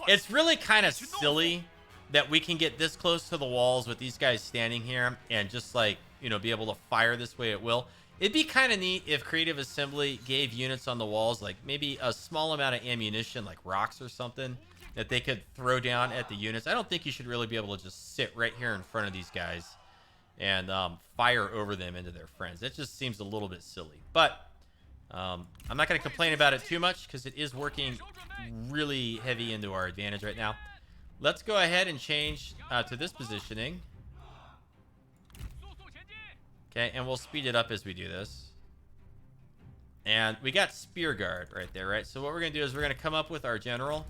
It's really kind of silly that we can get this close to the walls with these guys standing here and just like, you know, be able to fire this way at will. It'd be kind of neat if Creative Assembly gave units on the walls like maybe a small amount of ammunition, like rocks or something, that they could throw down at the units. I don't think you should really be able to just sit right here in front of these guys and fire over them into their friends. It just seems a little bit silly. But I'm not going to complain about it too much because it is working really heavy into our advantage right now. Let's go ahead and change to this positioning. Okay, and we'll speed it up as we do this. And we got Spear Guard right there, right? So what we're going to do is we're going to come up with our general.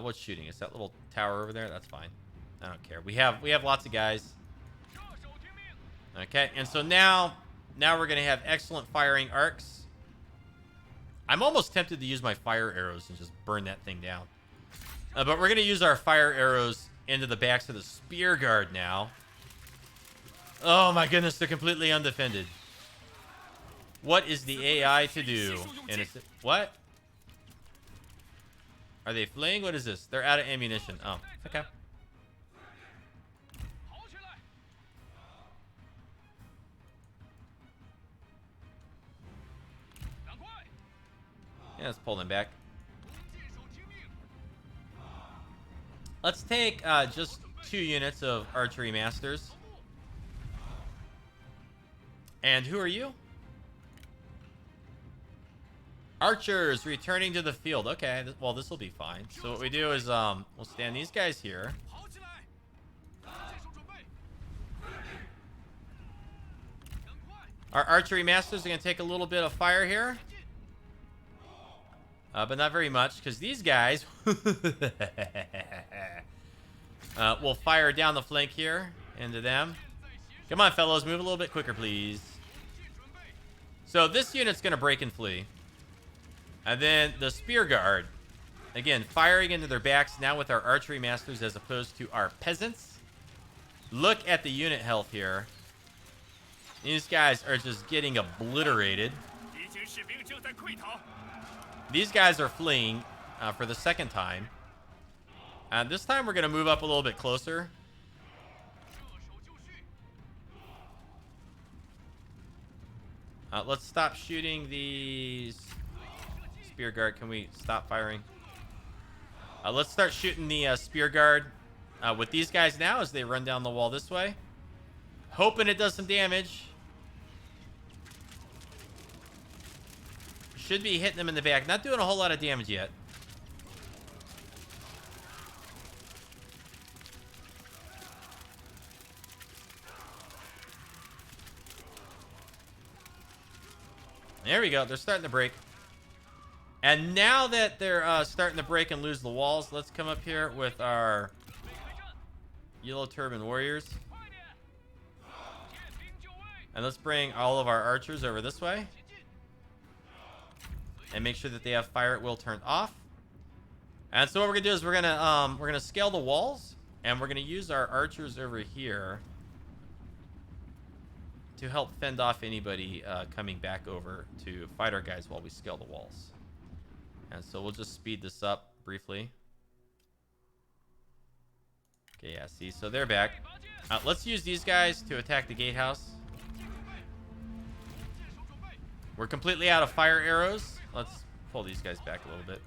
What's shooting? Is that little tower over there? That's fine. I don't care. We have lots of guys. Okay, and so now we're going to have excellent firing arcs. I'm almost tempted to use my fire arrows and just burn that thing down. But we're going to use our fire arrows into the backs of the Spear Guard now. Oh my goodness, they're completely undefended. What is the AI to do? What? Are they fleeing? What is this? They're out of ammunition. Oh, okay. Yeah, let's pull them back. Let's take just 2 units of archery masters. And who are you? Archers returning to the field. Okay, well, this will be fine. So what we do is we'll stand these guys here. Our archery masters are going to take a little bit of fire here. But not very much, because these guys will fire down the flank here into them. Come on, fellows, move a little bit quicker, please. So this unit's going to break and flee. And then the Spear Guard, again, firing into their backs now with our archery masters as opposed to our peasants. Look at the unit health here. These guys are just getting obliterated. These guys are fleeing for the second time. And this time we're going to move up a little bit closer. Let's stop shooting these Spear guard, can we stop firing? Let's start shooting the spear guard with these guys now as they run down the wall this way. Hoping it does some damage. Should be hitting them in the back. Not doing a whole lot of damage yet. There we go. They're starting to break. And now that they're starting to break and lose the walls, let's come up here with our Yellow Turban Warriors. And let's bring all of our archers over this way. And make sure that they have fire at will turned off. And so what we're gonna do is we're gonna scale the walls, and we're gonna use our archers over here to help fend off anybody coming back over to fight our guys while we scale the walls. And so we'll just speed this up briefly. Okay, yeah, see, so they're back. Let's use these guys to attack the gatehouse. We're completely out of fire arrows. Let's pull these guys back a little bit.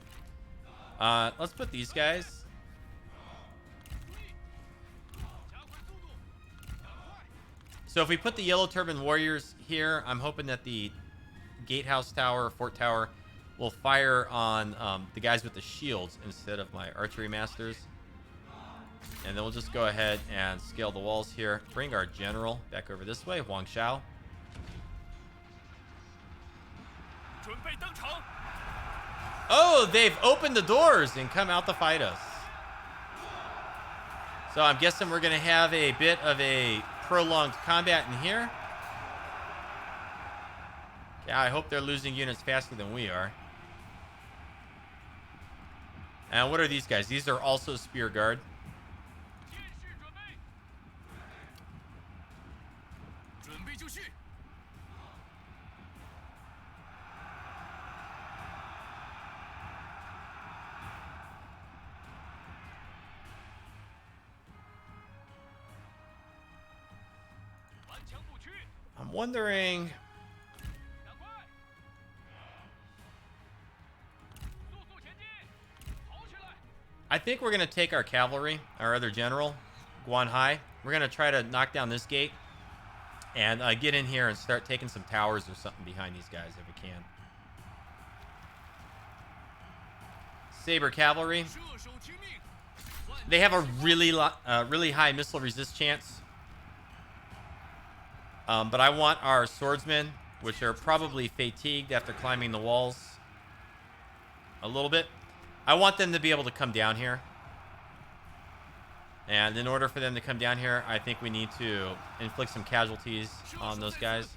Let's put these guys. So if we put the Yellow Turban Warriors here, I'm hoping that the gatehouse tower, fort tower, will fire on the guys with the shields instead of my archery masters. And then we'll just go ahead and scale the walls here. Bring our general back over this way, Huang Shao. Oh, they've opened the doors and come out to fight us. So I'm guessing we're going to have a bit of a prolonged combat in here. Yeah, I hope they're losing units faster than we are. And what are these guys? These are also spear guard. I'm wondering... I think we're going to take our cavalry, our other general, Guan Hai. We're going to try to knock down this gate and get in here and start taking some towers or something behind these guys if we can. Saber cavalry. They have a really high missile resist chance. But I want our swordsmen, which are probably fatigued after climbing the walls a little bit. I want them to be able to come down here. And in order for them to come down here, I think we need to inflict some casualties on those guys.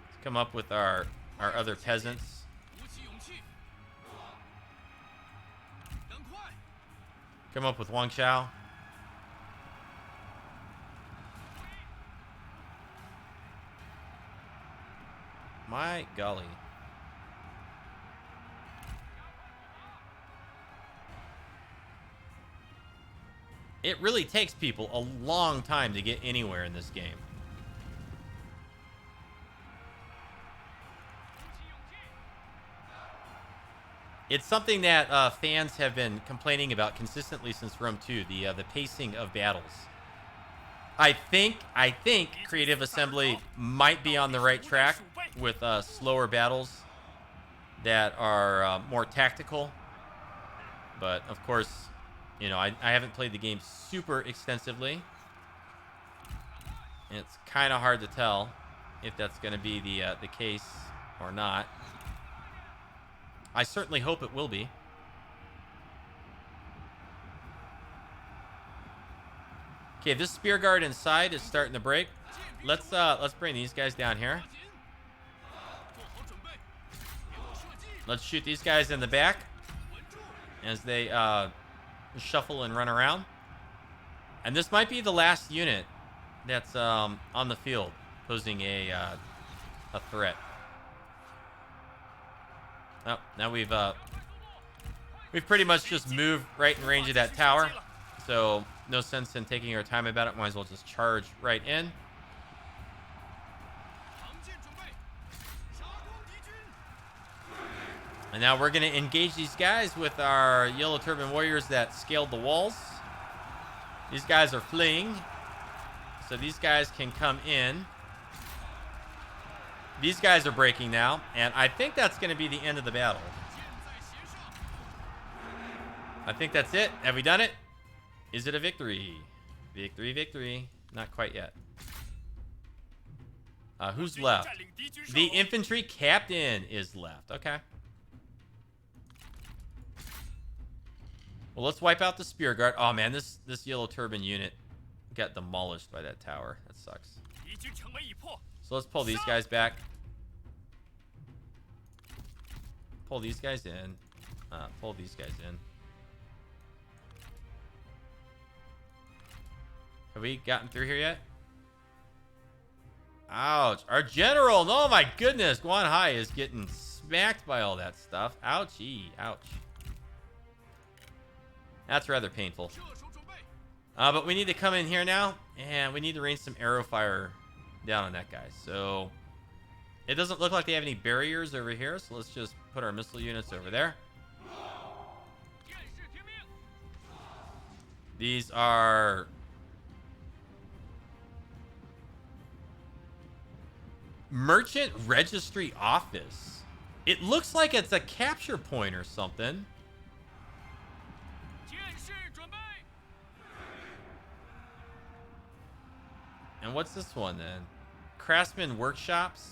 Let's come up with our other peasants. Come up with Huang Shao. My golly. It really takes people a long time to get anywhere in this game. It's something that fans have been complaining about consistently since Rome 2, the pacing of battles. I think Creative Assembly might be on the right track with slower battles that are more tactical. But, of course, you know, I haven't played the game super extensively. And it's kind of hard to tell if that's going to be the case or not. I certainly hope it will be. Okay, this spear guard inside is starting to break. Let's bring these guys down here. Let's shoot these guys in the back as they shuffle and run around. And this might be the last unit that's on the field posing a threat. Oh, now we've pretty much just moved right in range of that tower, so no sense in taking our time about it. Might as well just charge right in. And now we're going to engage these guys with our Yellow Turban warriors that scaled the walls. These guys are fleeing. So these guys can come in. These guys are breaking now. And I think that's going to be the end of the battle. I think that's it. Have we done it? Is it a victory? Victory, victory. Not quite yet. Who's left? The infantry captain is left. Okay. Well, let's wipe out the spear guard. Oh, man, this Yellow Turban unit got demolished by that tower. That sucks. So let's pull these guys back. Pull these guys in. Pull these guys in. Have we gotten through here yet? Ouch. Our general. Oh, my goodness. Guan Hai is getting smacked by all that stuff. Ouchie. Ouch. That's rather painful. But we need to come in here now, and we need to rain some arrow fire down on that guy. So it doesn't look like they have any barriers over here, so let's just put our missile units over there. These are Merchant Registry Office. It looks like it's a capture point or something. And what's this one then? Craftsman Workshops.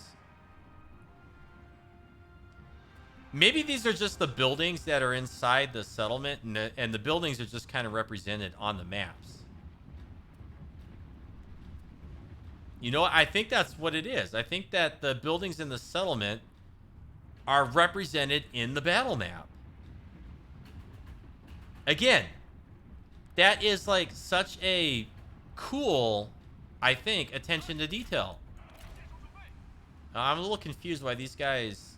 Maybe these are just the buildings that are inside the settlement, and the buildings are just kind of represented on the maps. You know what? I think that's what it is. I think that the buildings in the settlement are represented in the battle map. Again, that is like such a cool, I think, attention to detail. I'm a little confused why these guys...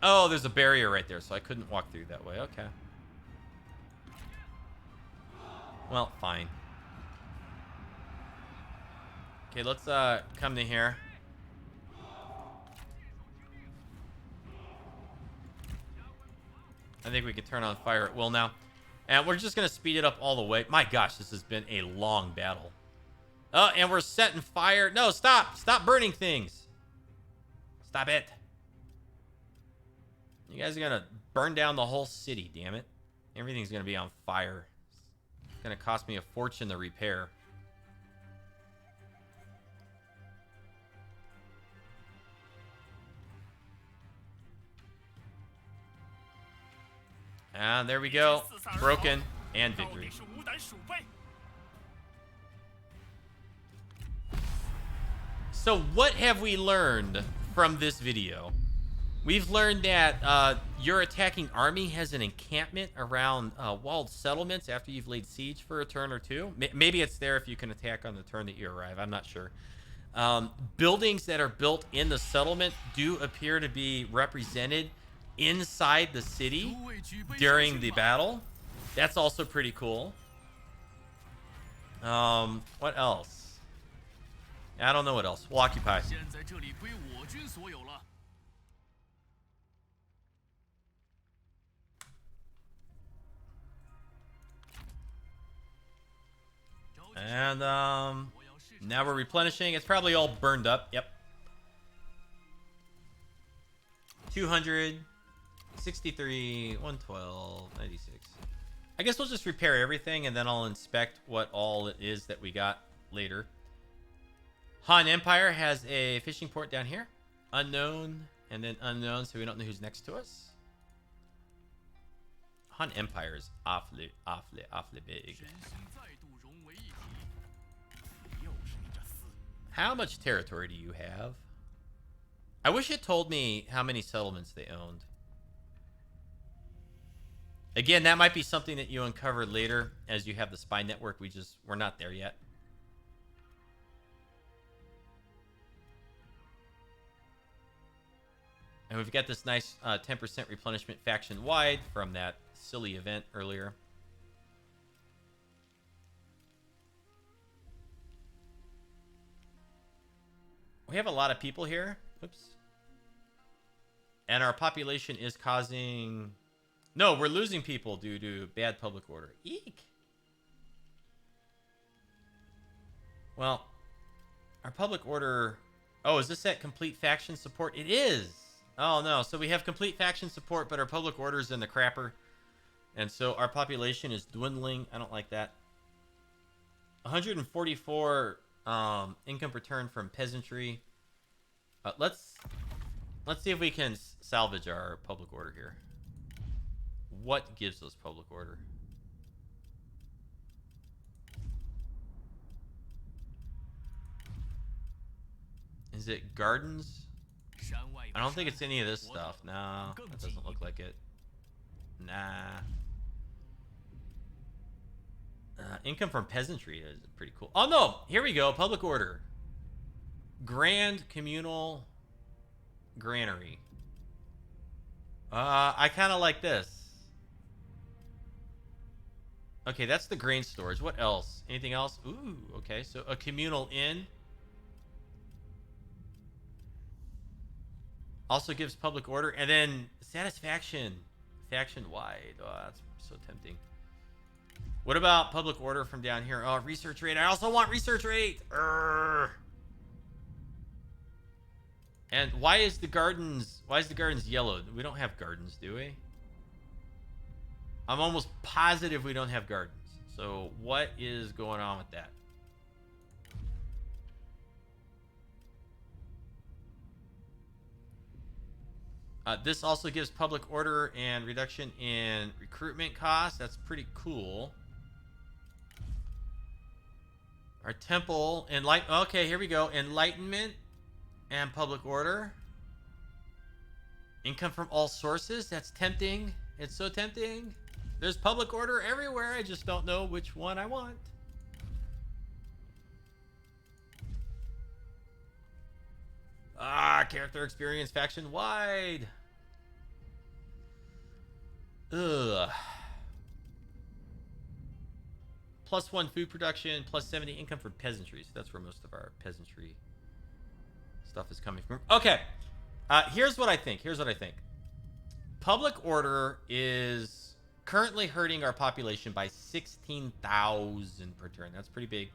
Oh, there's a barrier right there, so I couldn't walk through that way. Okay. Well, fine. Okay, let's come to here. I think we can turn on fire at will now. And we're just going to speed it up all the way. My gosh, this has been a long battle. Oh, and we're setting fire. No, stop. Stop burning things. Stop it. You guys are going to burn down the whole city, damn it. Everything's going to be on fire. It's going to cost me a fortune to repair. And there we go. Broken and victory. So what have we learned from this video? We've learned that your attacking army has an encampment around walled settlements after you've laid siege for a turn or two. Maybe it's there if you can attack on the turn that you arrive. I'm not sure. Buildings that are built in the settlement do appear to be represented inside the city during the battle. That's also pretty cool. What else? I don't know what else. We'll occupy. And now we're replenishing. It's probably all burned up. Yep. 263, 112, 96. I guess we'll just repair everything, and then I'll inspect what all it is that we got later. Han Empire has a fishing port down here. Unknown, and then unknown, so we don't know who's next to us. Han Empire is awfully big. How much territory do you have? I wish it told me how many settlements they owned. Again, that might be something that you uncover later as you have the spy network. We're not there yet. And we've got this nice 10% replenishment faction wide from that silly event earlier. We have a lot of people here. Oops. And our population is causing... No, we're losing people due to bad public order. Eek. Well, our public order... Oh, is this at complete faction support? It is. Oh, no. So we have complete faction support, but our public order is in the crapper. And so our population is dwindling. I don't like that. 144 income return from peasantry. Let's see if we can salvage our public order here. What gives us public order? Is it gardens? I don't think it's any of this stuff. No, that doesn't look like it. Nah. Income from peasantry is pretty cool. Oh no, here we go. Public order. Grand communal granary. I kind of like this. Okay, that's the grain storage. What else? Anything else? Ooh, okay. So a communal inn. Also gives public order. And then satisfaction. Faction-wide. Oh, that's so tempting. What about public order from down here? Oh, research rate. I also want research rate. Urgh. And why is the gardens yellow? We don't have gardens, do we? I'm almost positive we don't have gardens. So what is going on with that? This also gives public order and reduction in recruitment costs. That's pretty cool. Our temple, okay, here we go. Enlightenment and public order. Income from all sources. That's tempting. It's so tempting. There's public order everywhere. I just don't know which one I want. Character experience faction wide. Ugh. +1 food production, +70 income for peasantry. So that's where most of our peasantry stuff is coming from. Okay. Here's what I think. Public order is currently hurting our population by 16,000 per turn. That's pretty big.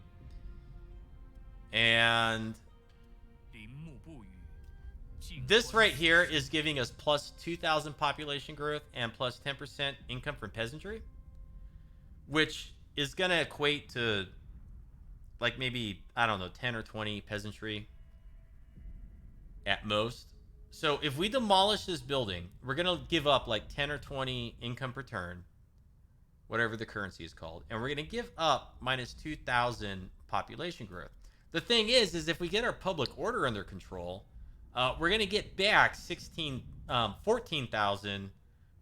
And this right here is giving us +2,000 population growth and +10% income from peasantry, which is going to equate to like maybe, I don't know, 10 or 20 peasantry at most. So if we demolish this building, we're going to give up like 10 or 20 income per turn, whatever the currency is called. And we're going to give up -2,000 population growth. The thing is if we get our public order under control, we're going to get back 14,000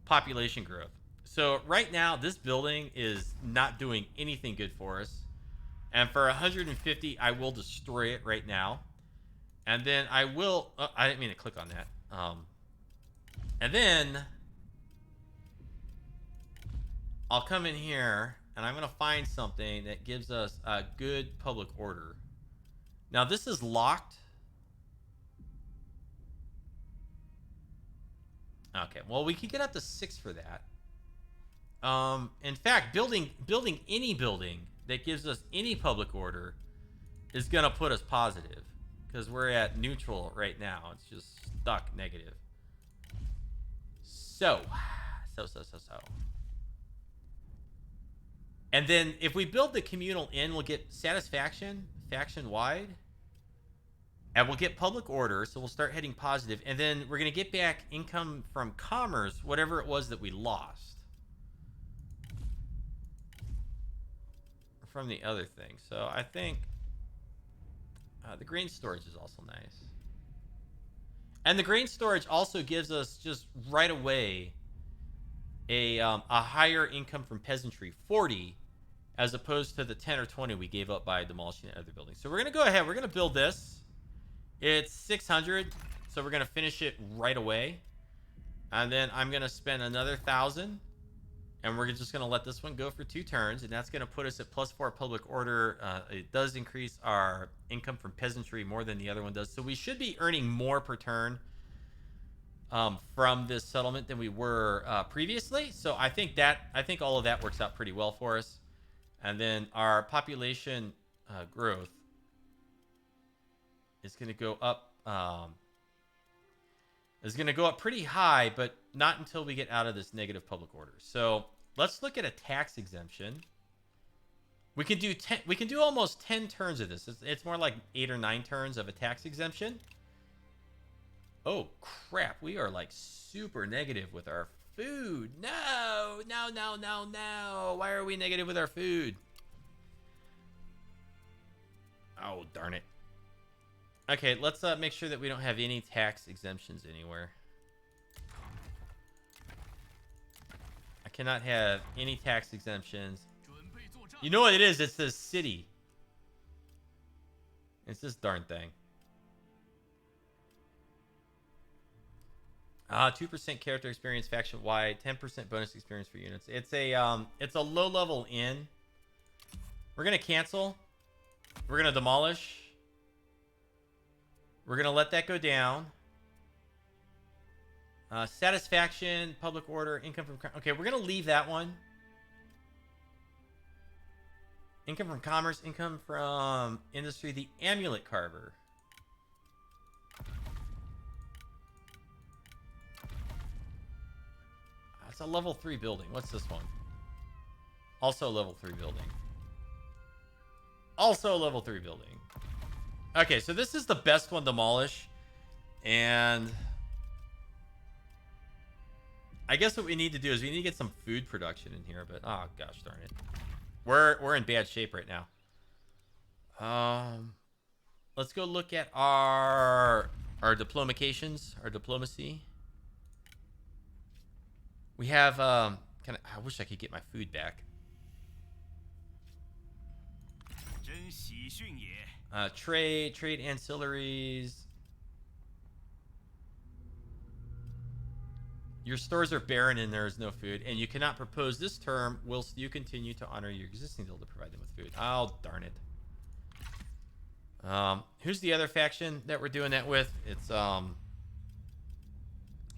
population growth. So right now, this building is not doing anything good for us. And for 150, I will destroy it right now. And then I will... I didn't mean to click on that. And then I'll come in here, and I'm going to find something that gives us a good public order. Now, this is locked. Okay, well, we could get up to 6 for that. In fact, building any building that gives us any public order is going to put us positive, because we're at neutral right now. It's just stuck negative. So. And then if we build the communal inn, we'll get satisfaction, faction-wide. And we'll get public order, so we'll start heading positive. And then we're going to get back income from commerce, whatever it was that we lost from the other thing. So I think the grain storage is also nice. And the grain storage also gives us just right away a higher income from peasantry, 40, as opposed to the 10 or 20 we gave up by demolishing the other buildings. So we're going to go ahead. We're going to build this. It's 600, so we're going to finish it right away. And then I'm going to spend another 1,000. And we're just going to let this one go for 2 turns. And that's going to put us at +4 public order. It does increase our income from peasantry more than the other one does. So we should be earning more per turn. from this settlement than we were previously. So I think all of that works out pretty well for us. And then our population growth is going to go up. Is going to go up pretty high, but not until we get out of this negative public order. So let's look at a tax exemption. We can do 10. We can do almost 10 turns of this. It's more like 8 or 9 turns of a tax exemption. Oh crap! We are like super negative with our food. No, no, no, no, no! Why are we negative with our food? Oh darn it! Okay, let's make sure that we don't have any tax exemptions anywhere. I cannot have any tax exemptions. You know what it is? It's this city. It's this darn thing. 2% character experience faction wide, 10% bonus experience for units. It's a low level inn. We're gonna cancel. We're gonna demolish. We're gonna let that go down. Satisfaction, public order, income from... Okay, we're gonna leave that one. Income from commerce, income from industry, the amulet carver. It's a level 3 building. What's this one? Also a level 3 building. Also a level 3 building. Okay, so this is the best one to demolish. And I guess what we need to do is we need to get some food production in here, but oh gosh darn it. We're in bad shape right now. Let's go look at our diplomacations, our diplomacy. We have I wish I could get my food back. Trade ancillaries. Your stores are barren and there is no food, and you cannot propose this term whilst you continue to honor your existing deal to provide them with food. Oh, darn it. Who's the other faction that we're doing that with? It's Hei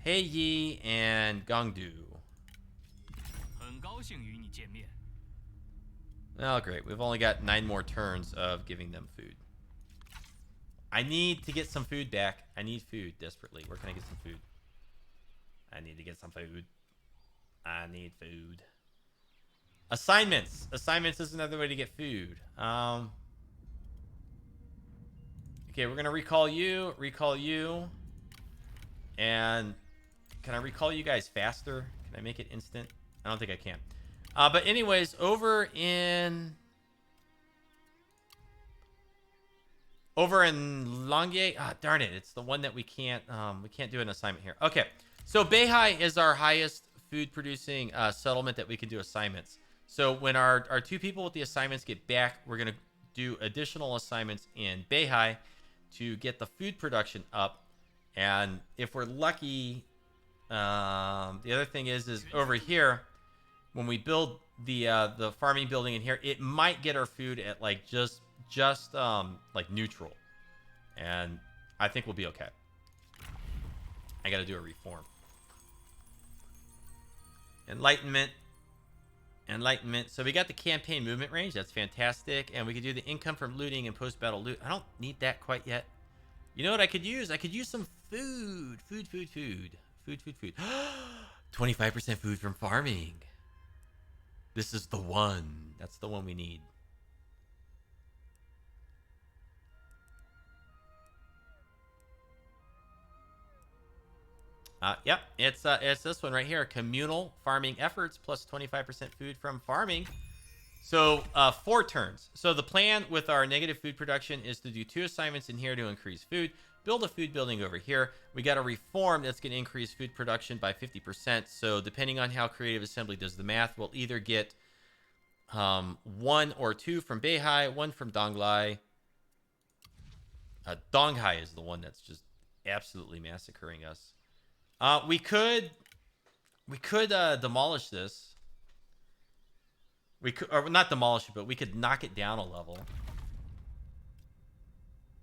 Yi and Gongdu. Oh, great. We've only got 9 more turns of giving them food. I need to get some food back. I need food desperately. Where can I get some food? I need to get some food. I need food. Assignments. Assignments is another way to get food. Okay, we're going to recall you. Recall you. And can I recall you guys faster? Can I make it instant? I don't think I can. But anyways, over in Longier. Ah, darn it. It's the one that we can't do an assignment here. Okay. So Beihai is our highest food producing settlement that we can do assignments. So when our 2 people with the assignments get back, we're going to do additional assignments in Beihai to get the food production up. And if we're lucky, the other thing is over here, when we build the farming building in here, it might get our food at like just like neutral, and I think we'll be okay. I got to do a reform. Enlightenment. So we got the campaign movement range. That's fantastic, and we could do the income from looting and post-battle loot. I don't need that quite yet. You know what I could use? I could use some food. Food. 25% food from farming. This is the one. That's the one we need. Yep, it's this one right here. Communal farming efforts plus 25% food from farming. So 4 turns. So the plan with our negative food production is to do 2 assignments in here to increase food. Build a food building over here. We got a reform that's going to increase food production by 50%. So depending on how Creative Assembly does the math, we'll either get 1 or 2 from Beihai, 1 from Donglai. Donghai is the one that's just absolutely massacring us. We could demolish this. We could, or not demolish it, but we could knock it down a level.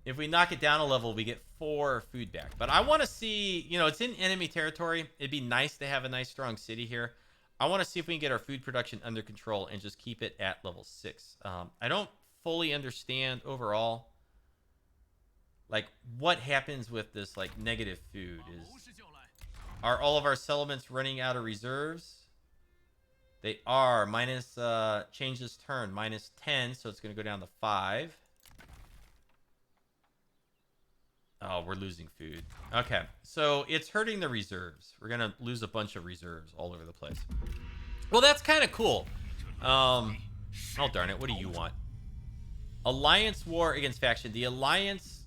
If we knock it down a level, we get 4 food back. But I want to see, you know, it's in enemy territory. It'd be nice to have a nice strong city here. I want to see if we can get our food production under control and just keep it at level 6. I don't fully understand overall, like, what happens with this, like, negative food. Are all of our settlements running out of reserves? They are. Minus, change this turn. Minus 10, so it's going to go down to 5. Oh, we're losing food. Okay, so it's hurting the reserves. We're going to lose a bunch of reserves all over the place. Well, that's kind of cool. Oh, darn it. What do you want? Alliance war against faction. The Alliance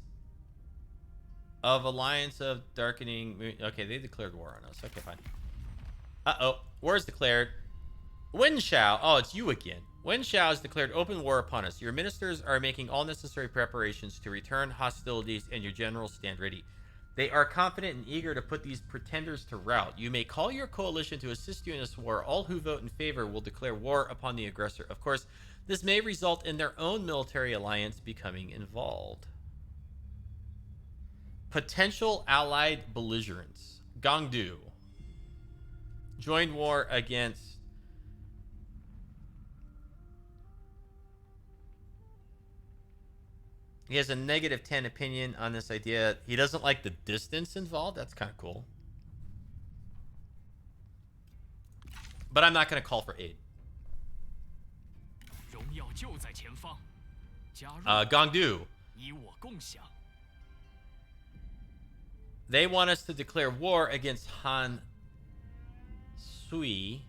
of Darkening... Okay, they declared war on us. Okay, fine. Uh-oh. War is declared. Huang Shao. Oh, it's you again. Huang Shao has declared open war upon us. Your ministers are making all necessary preparations to return hostilities, and your generals stand ready. They are confident and eager to put these pretenders to rout. You may call your coalition to assist you in this war. All who vote in favor will declare war upon the aggressor. Of course, this may result in their own military alliance becoming involved. Potential allied belligerents. Gongdu. Join war against... He has a negative 10 opinion on this idea. He doesn't like the distance involved. That's kind of cool. But I'm not going to call for aid. Gongdu. They want us to declare war against Han Sui,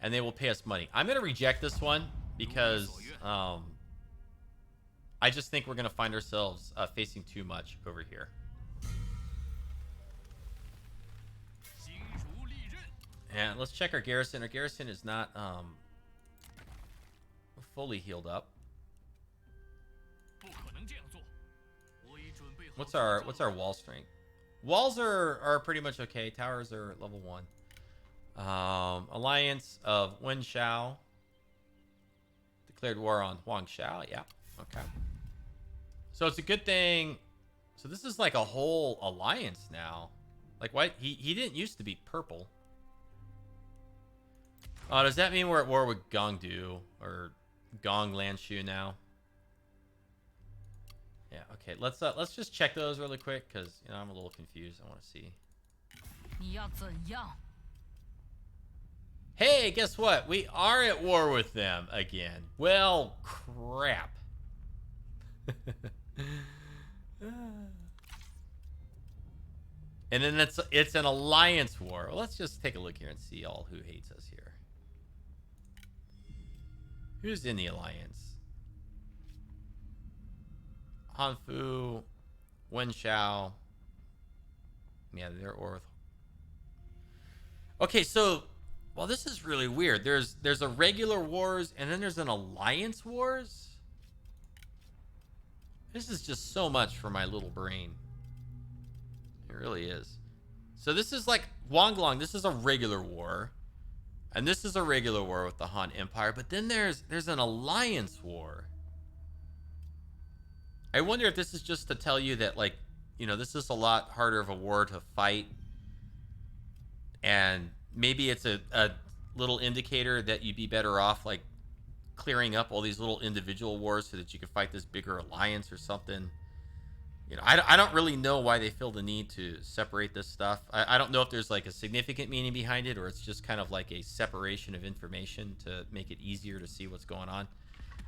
and they will pay us money. I'm going to reject this one because I just think we're going to find ourselves facing too much over here. And let's check our garrison. Our garrison is not fully healed up. What's our wall strength? Walls are pretty much okay. Towers are level 1. Alliance of Huang Shao declared war on Huang Shao. Yeah. Okay. So it's a good thing. So this is like a whole alliance now. Like, what? He didn't used to be purple. Does that mean we're at war with Gongdu or Gong Lanshu now? Yeah. Okay. Let's just check those really quick because I'm a little confused. I want to see. Hey, guess what? We are at war with them again. Well, crap. And then it's an alliance war. Well, let's just take a look here and see all who hates us here. Who's in the alliance? Hanfu, Huang Shao. Yeah, they're at war with... Okay, so... Well, this is really weird. There's a regular wars, and then there's an alliance wars? This is just so much for my little brain. It really is. So this is like Wanglong. This is a regular war. And this is a regular war with the Han Empire. But then there's an alliance war. I wonder if this is just to tell you that, like, this is a lot harder of a war to fight. And maybe it's a little indicator that you'd be better off, like, clearing up all these little individual wars so that you can fight this bigger alliance or something. I don't really know why they feel the need to separate this stuff. I don't know if there's like a significant meaning behind it, or it's just kind of like a separation of information to make it easier to see what's going on.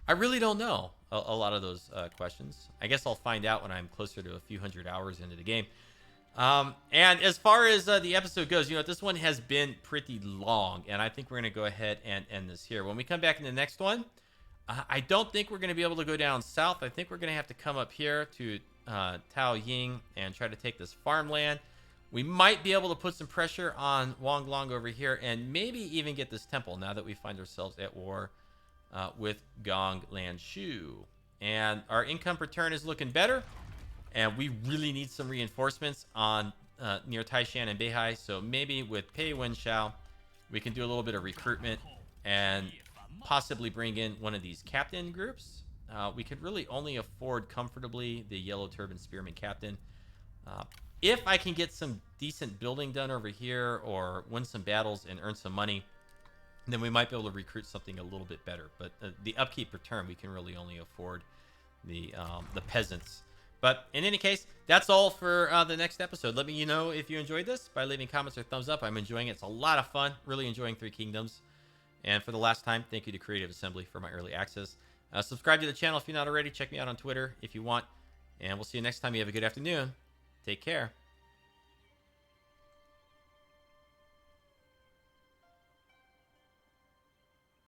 I really don't know a lot of those questions. I guess I'll find out when I'm closer to a few hundred hours into the game. And as far as the episode goes, this one has been pretty long, and I think we're going to go ahead and end this here. When we come back in the next one, I don't think we're going to be able to go down south. I think we're going to have to come up here to Tao Ying and try to take this farmland. We might be able to put some pressure on Wanglong over here and maybe even get this temple now that we find ourselves at war with Gong Lanshu. And our income per turn is looking better. And we really need some reinforcements on near Taishan and Beihai. So maybe with Pei Wen Shao, we can do a little bit of recruitment and possibly bring in one of these captain groups. we could really only afford comfortably the Yellow Turban Spearman Captain. If I can get some decent building done over here or win some battles and earn some money, then we might be able to recruit something a little bit better. But the upkeep per turn, we can really only afford the peasants. But in any case, that's all for the next episode. Let me know if you enjoyed this by leaving comments or thumbs up. I'm enjoying it. It's a lot of fun. Really enjoying Three Kingdoms. And for the last time, thank you to Creative Assembly for my early access. Subscribe to the channel if you're not already. Check me out on Twitter if you want. And we'll see you next time. You have a good afternoon. Take care.